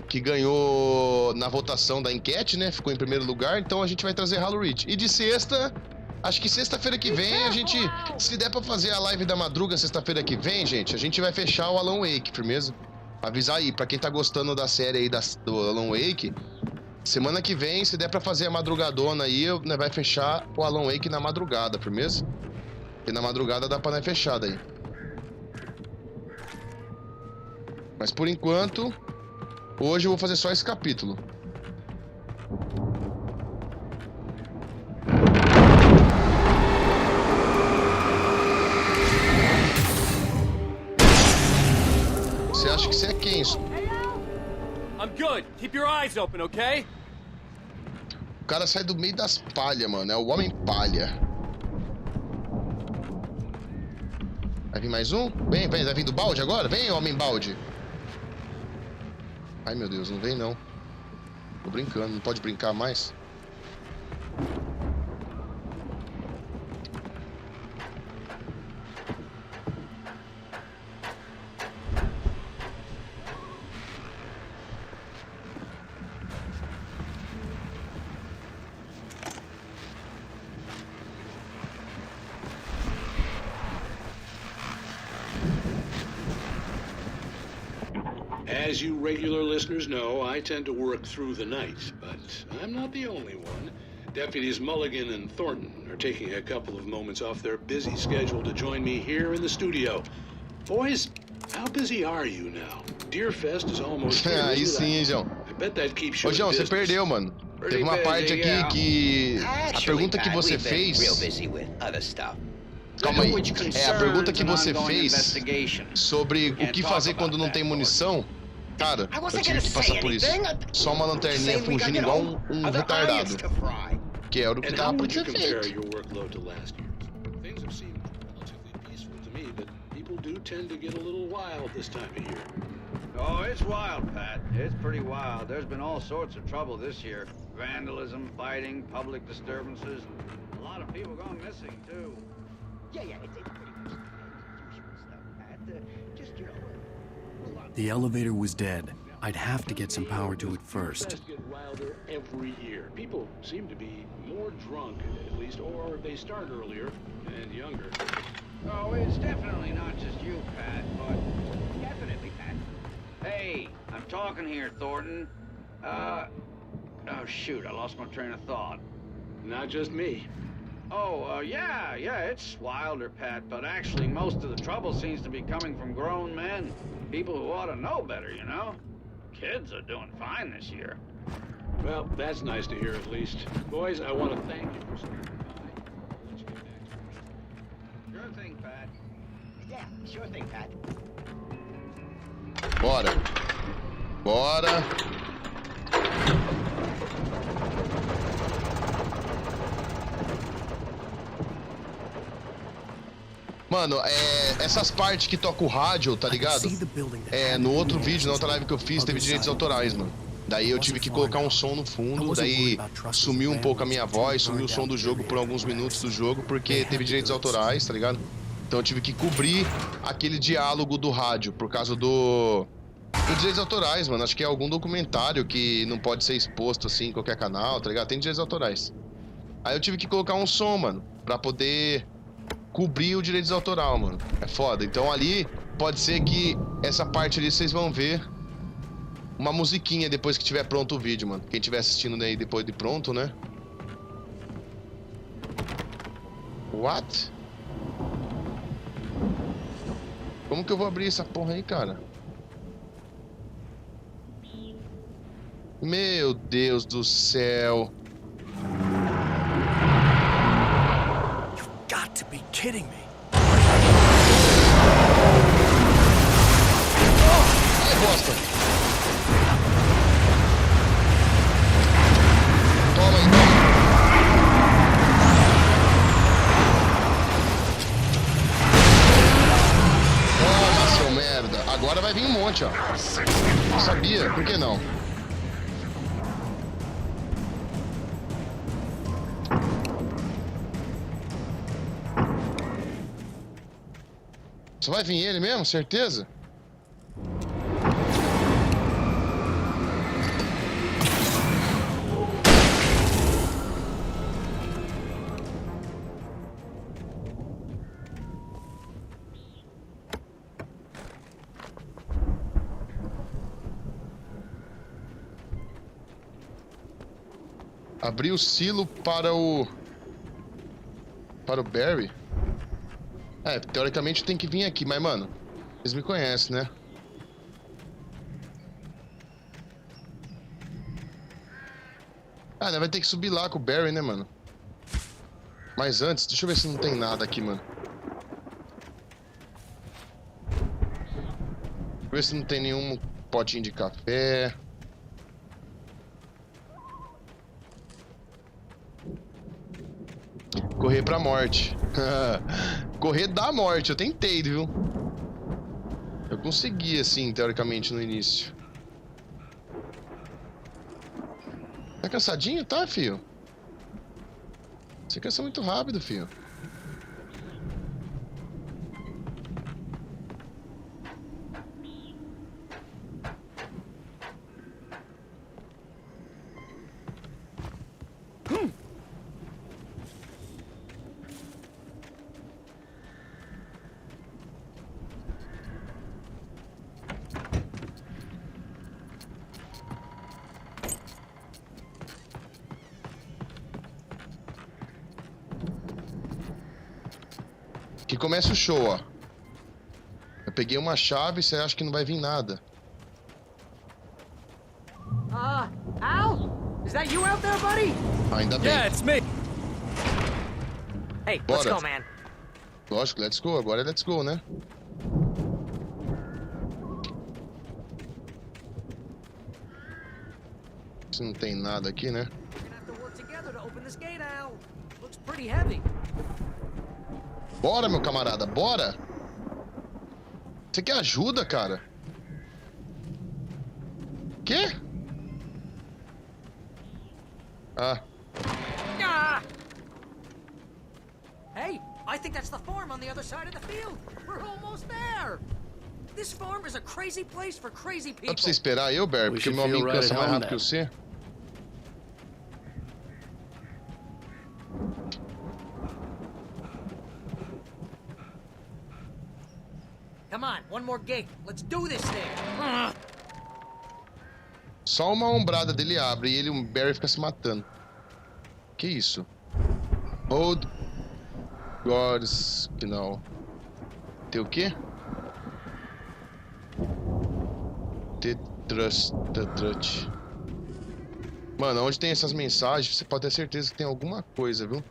que ganhou na votação da enquete, né? Ficou em primeiro lugar, então a gente vai trazer Halo Rich. E de sexta, acho que sexta-feira que vem a gente, se der pra fazer a live da madruga sexta-feira que vem, gente, a gente vai fechar o Alan Wake, firmeza? Avisar aí, pra quem tá gostando da série aí do Alan Wake, semana que vem, se der pra fazer a madrugadona aí, né, vai fechar o Alan Wake na madrugada, firmeza? E na madrugada dá pra nós fechar daí. Mas por enquanto, hoje eu vou fazer só esse capítulo. Você acha que você é quem? I'm good. Keep your eyes open, okay? O cara sai do meio das palhas, mano. É o homem palha. Vai vir mais um? Vem, vai vir do balde agora? Vem, homem balde. Ai, meu Deus, não vem não. Tô brincando, não pode brincar mais. As you regular listeners know, I tend to work through the night, but I'm not the only one. Deputies Mulligan and Thornton are taking a couple of moments off their busy schedule to join me here in the studio. Boys, how busy are you now? Deerfest is almost here. Aí sim, hein, João. I bet that keeps you Ô, João, você perdeu, mano. Teve uma parte aqui que... A pergunta que você fez... Calma aí. É, a pergunta que você fez sobre o que fazer quando não tem munição... Cara, eu tive que passar por isso. Só uma lanterninha fugindo igual um retardado. Que era o que dava pra ter feito. Oh, it's wild, Pat. It's pretty wild. There's been all sorts of trouble this year. Vandalism, fighting, public disturbances. A lot of people gone missing, too. Yeah, it's pretty much usual stuff, Pat. Just, you know... The elevator was dead. I'd have to get some power to it first. Protests get wilder every year. People seem to be more drunk, at least, or they start earlier and younger. Oh, it's definitely not just you, Pat, but... Definitely, Pat. Hey, I'm talking here, Thornton. Oh, shoot, I lost my train of thought. Not just me. Oh, yeah, it's wilder, Pat, but actually most of the trouble seems to be coming from grown men. People who ought to know better, you know? Kids are doing fine this year. Well, that's nice to hear at least. Boys, I want to thank you for stopping by. Let's get back to Sure thing, Pat. Yeah, sure thing, Pat. Bora. Bora. Mano, essas partes que toca o rádio, tá ligado? No outro vídeo, na outra live que eu fiz, teve direitos autorais, mano. Daí eu tive que colocar um som no fundo, daí sumiu um pouco a minha voz, sumiu o som do jogo por alguns minutos do jogo, porque teve direitos autorais, tá ligado? Então eu tive que cobrir aquele diálogo do rádio, por causa dos direitos autorais, mano. Acho que é algum documentário que não pode ser exposto assim em qualquer canal, tá ligado? Tem direitos autorais. Aí eu tive que colocar um som, mano, pra poder cobrir o direito autoral, mano. É foda. Então ali, pode ser que essa parte ali vocês vão ver uma musiquinha depois que tiver pronto o vídeo, mano. Quem estiver assistindo aí depois de pronto, né? What? Como que eu vou abrir essa porra aí, cara? Meu Deus do céu. Got to be kidding me. Ai, bosta. Toma aí, toma. Toma, seu merda. Agora vai vir um monte, ó. Eu sabia, por que não? Só vai vir ele mesmo? Certeza? Abrir o silo para o Barry. Teoricamente tem que vir aqui, mas, mano, vocês me conhecem, né? Vai ter que subir lá com o Barry, né, mano? Mas antes, deixa eu ver se não tem nada aqui, mano. Deixa eu ver se não tem nenhum potinho de café. Correr pra morte. Correr da morte, eu tentei, viu? Eu consegui, assim, teoricamente, no início. Tá cansadinho? Tá, filho? Você cansa muito rápido, filho. Que começa o show, ó. Eu peguei uma chave, você acha que não vai vir nada. Al? Is that you out there, buddy? Ainda bem. Yeah, it's me. Hey, Bora. let's go, man. Lógico, let's go. Agora é let's go, né? Se não tem nada aqui, né? We're gonna have to work together to open this gate, Al. Looks pretty heavy. Bora, meu camarada, bora! Você quer ajuda, cara? Quê? Ah. Hey, I think that's the farm on the other side of the field. We're almost there. This farm is a crazy place for crazy people. Dá pra você esperar eu, Barry? Porque meu amigo cansa mais rápido que você. Come on, one more gate. Let's do this thing. Só uma ombrada dele abre e o Barry fica se matando. Que isso? Hold God's canal. Tem o quê? The trust. Mano, onde tem essas mensagens, você pode ter certeza que tem alguma coisa, viu?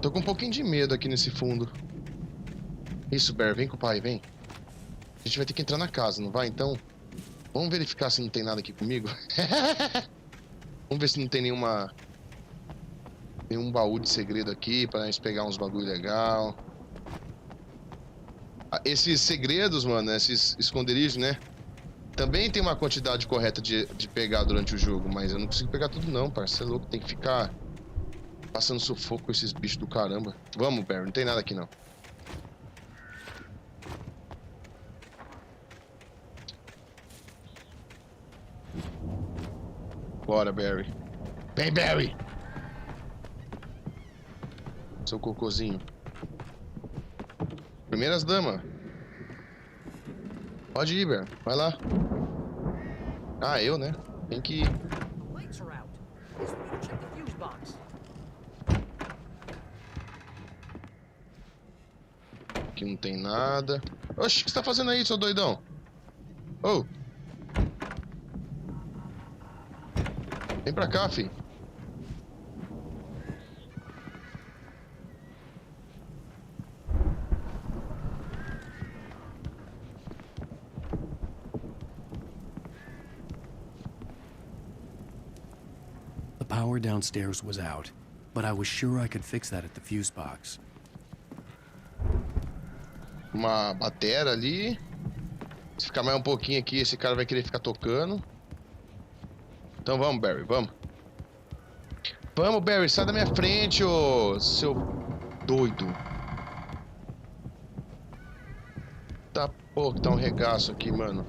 Tô com um pouquinho de medo aqui nesse fundo. Isso, Bear, vem com o pai, vem. A gente vai ter que entrar na casa, não vai? Então, vamos verificar se não tem nada aqui comigo. Vamos ver se não tem nenhum baú de segredo aqui pra gente pegar uns bagulho legal. Esses segredos, mano, esses esconderijos, né? Também tem uma quantidade correta de pegar durante o jogo, mas eu não consigo pegar tudo não, parceiro. Você é louco, tem que ficar passando sufoco com esses bichos do caramba. Vamos, Barry, não tem nada aqui não. Bora, Barry. Vem, Barry! Seu cocôzinho. Primeiras damas. Pode ir, Barry. Vai lá. Ah, eu, né? Tem que ir. Aqui não tem nada. Oxi, o que você tá fazendo aí, seu doidão? Oh! Vem pra cá, fi. The power downstairs was out, but I was sure I could fix that at the fuse box. Uma bateria ali. Se ficar mais um pouquinho aqui, esse cara vai querer ficar tocando. Então vamos, Barry, vamos. Vamos, Barry, sai da minha frente, ô seu doido. Tá, pô, que tá um regaço aqui, mano.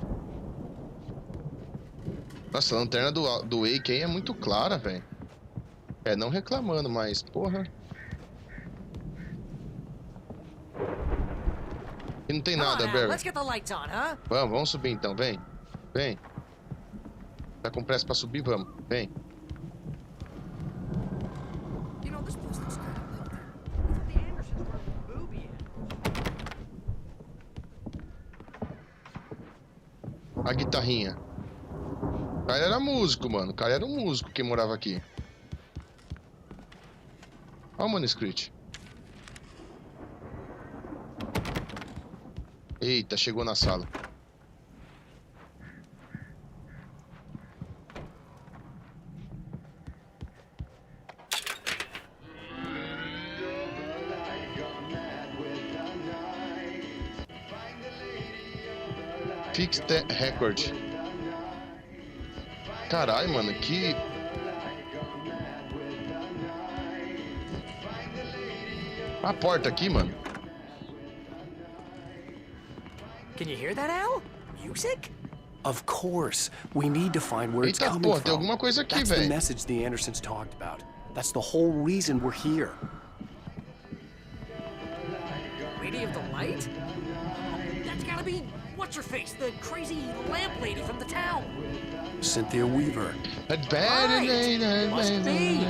Nossa, a lanterna do Wake aí é muito clara, velho. É, não reclamando, mas, porra. E não tem nada, Barry. Vamos subir então, vem. Vem. Tá com pressa pra subir? Vamos, vem. A guitarrinha. O cara era músico, mano. O cara era um músico que morava aqui. Olha o manuscrito. Eita, chegou na sala. Fix the record. Caralho, mano, que... A porta aqui, mano. Can you hear that, Al? Music? Of course. We need to find where it's coming porra, from. tem alguma coisa aqui, That's velho. the message the Andersons talked about. That's the whole reason we're here. Lady of the Light? That's gotta be what's-her-face, the crazy lamp lady from the town. Cynthia Weaver. Right. Must be.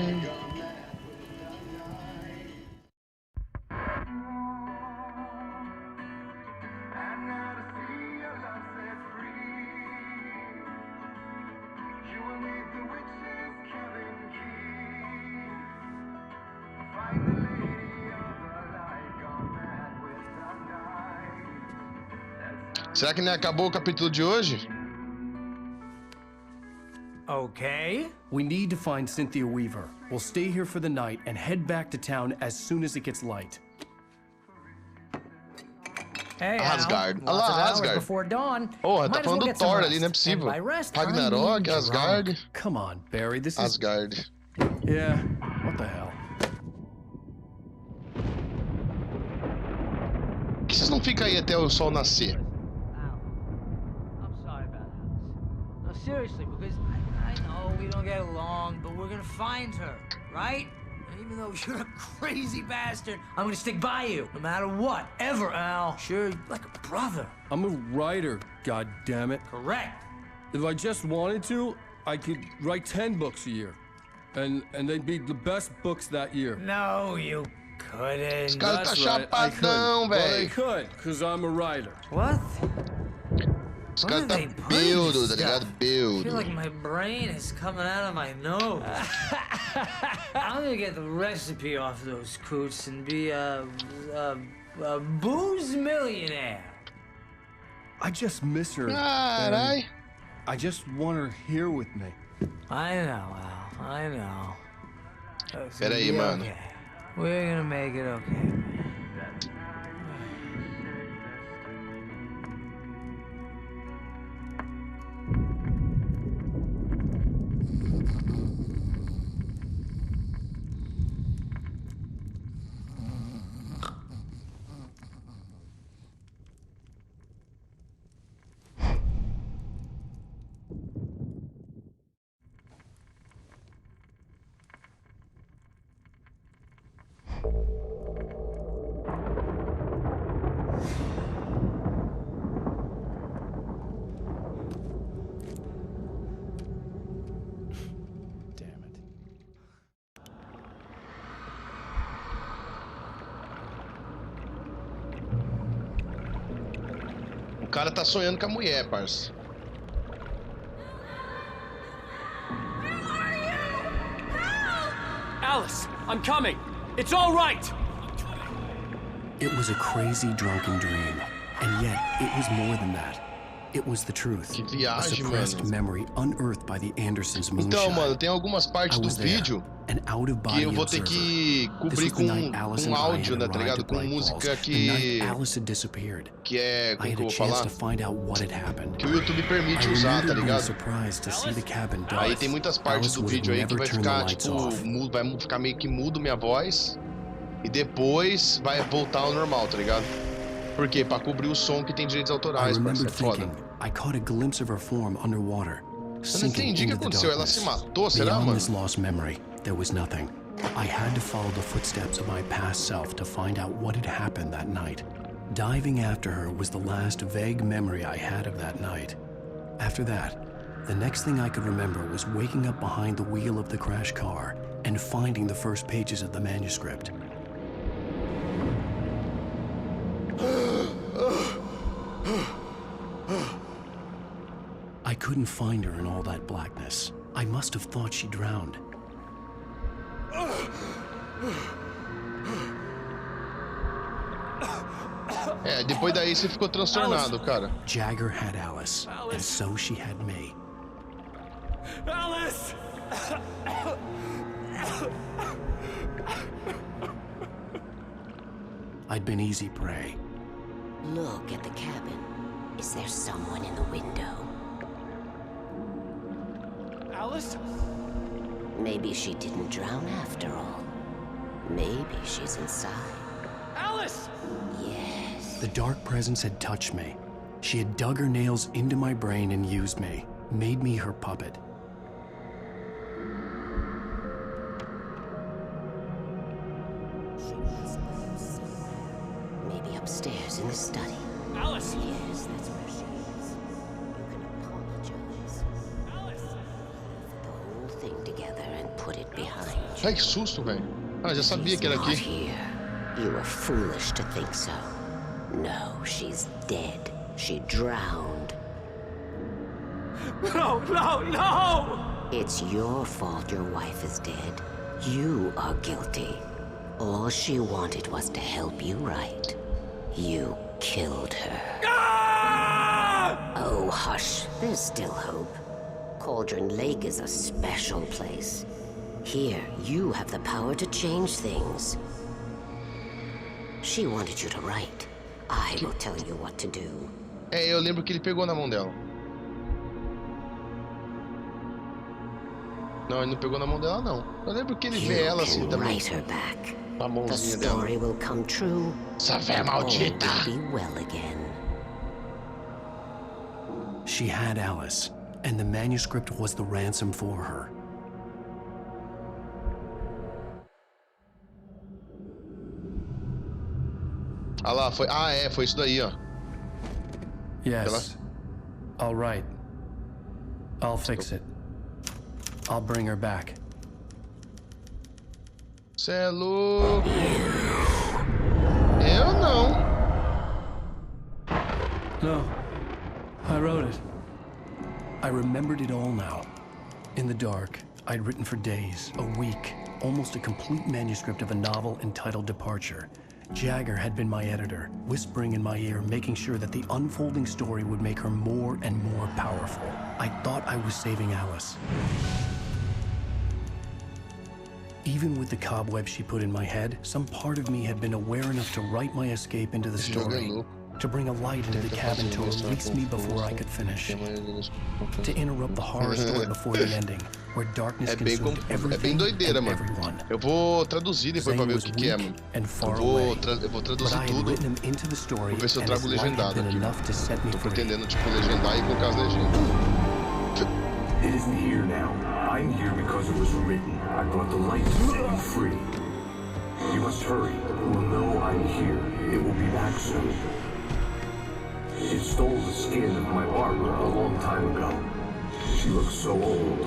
Será que nem acabou o capítulo de hoje? Okay. We need to find Cynthia Weaver. We'll stay here for the night and head back to town as soon as it gets light. Hey, Asgard. Al. Olha lá, Lots of hours Asgard. before dawn. Porra, tá Might as well falando do get some Thor rest. ali, não é possível. And by rest, I Ragnarok, mean Asgard. drunk. Come on, Barry, this is... Asgard. Yeah, what the hell? Por que vocês não ficam aí até o sol nascer? I'm sorry about this. No, seriously, because I know we don't get along, but we're gonna find her, right? And even though you're a crazy bastard, I'm gonna stick by you, no matter what, ever, Al. Sure, like a brother. I'm a writer, goddammit. Correct. If I just wanted to, I could write 10 books a year. And they'd be the best books that year. No, you couldn't. Esse cara tá That's right, I could. chapadão, But I velho. could, because I'm a writer. What? Esse cara tá build, tá ligado? I Build. feel like my brain is coming out of my nose. I'm gonna get the recipe off those coots and be a booze millionaire. I just miss her. Carai. I just want her here with me. I know, Al. I know. It's Pera gonna aí, be mano. okay. We're gonna make it okay. O cara tá sonhando com a mulher, parça. Alice, I'm coming. It's all right. It was a crazy, drunken dream. And yet, it was more than that. It was the truth. Que A viagem, suppressed mano. memory unearthed by the Andersons' moonshine. Então, mano, tem algumas partes I do was there, vídeo an out-of-body que eu vou ter que observer. cobrir This was the night Alice com and I áudio, had né, tá arrived ligado? at Com Bright música Falls, the night que Alice had disappeared. é, I como had que eu a vou chance falar? to find out what had happened. Que o YouTube permite I usar, remember tá being ligado? surprised to see the cabin dark. Aí tem muitas partes Alice do would vídeo aí que never vai turn the ficar lights tipo off. mudo, vai ficar meio que mudo minha voz e depois vai voltar ao normal, tá ligado? Por quê? Pra cobrir o som que tem direitos I autorais, parça, é remembered foda. thinking, I caught a glimpse of her form underwater, Eu não sinking entendi o que into the aconteceu. Ela darkness. se matou, será, Beyond mano? this lost memory, there was nothing. I had to follow the footsteps of my past self to find out what had happened that night. Diving after her was the last vague memory I had of that night. After that, the next thing I could remember was waking up behind the wheel of the crashed car and finding the first pages of the manuscript. I couldn't find her in all that blackness. I must have thought she drowned. É, depois daí você ficou transtornado, cara. Jagger had Alice, and so she had me. Alice! I'd been easy prey. Look at the cabin. Is there someone in the window? Alice? Maybe she didn't drown after all. Maybe she's inside. Alice! Yes. The dark presence had touched me. She had dug her nails into my brain and used me, made me her puppet. Maybe upstairs in the study. Alice! Yes, that's where she is. You can apologize. Alice! Put the whole thing together and put it behind you. Ai, que susto, velho. Ah, já sabia que era Not aqui. here. You were foolish to think so. No, she's dead. She drowned. No, no, no! It's your fault your wife is dead. You are guilty. All she wanted was to help you right. You killed her. Ah! Oh, hush. There's still hope. Cauldron Lake is a special place. Here, you have the power to change things. She wanted you to write. I will tell you what to do. É, eu lembro que ele pegou na mão dela. Não, ele não pegou na mão dela, não. Eu lembro que ele vê ela assim também. A mãozinha dela. Essa véia maldita! She had Alice, and the manuscript was the ransom for her. Ah lá, foi... Ah, é, foi isso daí, ó. Yes. All right. I'll fix it. I'll bring her back. Cê é louco. Eu não. No. I wrote it. I remembered it all now. In the dark, I'd written for days, a week, almost a complete manuscript of a novel entitled Departure. Jagger had been my editor, whispering in my ear, making sure that the unfolding story would make her more and more powerful. I thought I was saving Alice. Even with the cobweb she put in my head, some part of me had been aware enough to write my escape into the story, to bring a light into the cabin to release me before I could finish, to interrupt the horror story before the ending, where darkness consumed everything and everyone. Eu vou traduzir depois pra ver o que é, mano. Eu vou traduzir tudo. Vou ver se eu trago legendado aqui. Tô pretendendo, tipo, legendar e colocar as legendas. It isn't here now. I'm here because it was written. I brought the light to set you free. You must hurry. It will know I'm here. It will be back soon. It stole the skin of my Barbara a long time ago. She looks so old.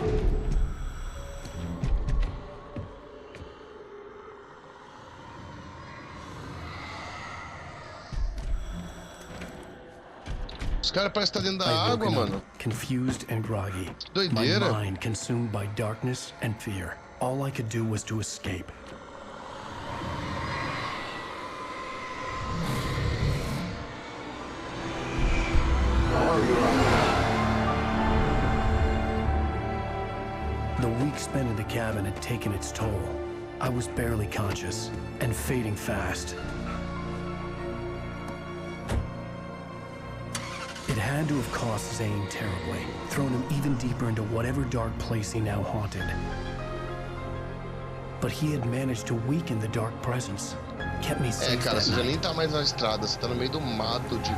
Os caras parecem estar dentro da água, mano. Confused and groggy. Doideira. My mind consumed by darkness and fear. All I could do was to escape. The week spent in the cabin had taken its toll. I was barely conscious and fading fast. It had to have cost Zane terribly, thrown him even deeper into whatever dark place he now haunted. But he had managed to weaken the dark presence, kept me safe. É, cara, você já nem tá mais na estrada, você tá no meio do mato de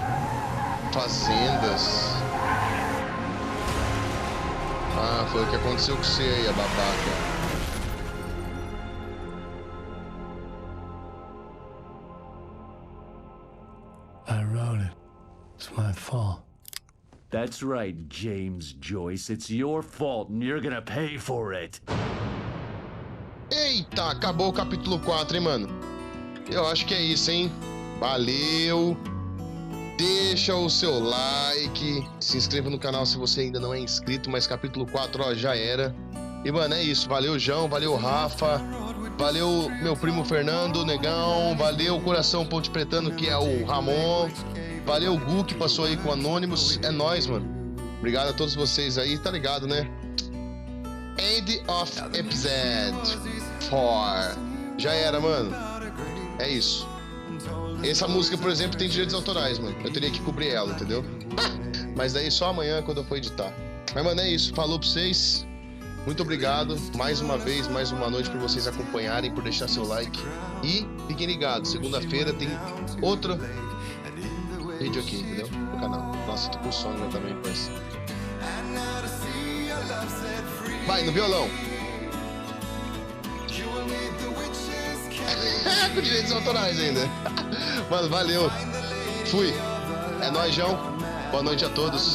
fazendas. Ah, foi o que aconteceu com você aí, a babaca. I wrote it. It's my fault. That's right, James Joyce. It's your fault and you're gonna pay for it. Eita, acabou o capítulo 4, hein, mano? Eu acho que é isso, hein? Valeu! Deixa o seu like, se inscreva no canal se você ainda não é inscrito, mas capítulo 4, ó, já era. E, mano, é isso. Valeu, João, valeu, Rafa, valeu meu primo Fernando, Negão, valeu Coração Ponte Pretano, que é o Ramon, valeu o Gu, que passou aí com o Anonymous. É nóis, mano. Obrigado a todos vocês aí, tá ligado, né? End of Episode 4. Já era, mano. É isso. Essa música, por exemplo, tem direitos autorais, mano. Eu teria que cobrir ela, entendeu? Mas daí só amanhã, quando eu for editar. Mas, mano, é isso. Falou pra vocês. Muito obrigado. Mais uma vez, mais uma noite pra vocês acompanharem, por deixar seu like. E fiquem ligados. Segunda-feira tem outro vídeo aqui, entendeu? No canal. Nossa, tô com sono já também, parece. Vai, no violão. Com direitos autorais ainda. Mano, valeu. Fui. É nóis, João. Boa noite a todos.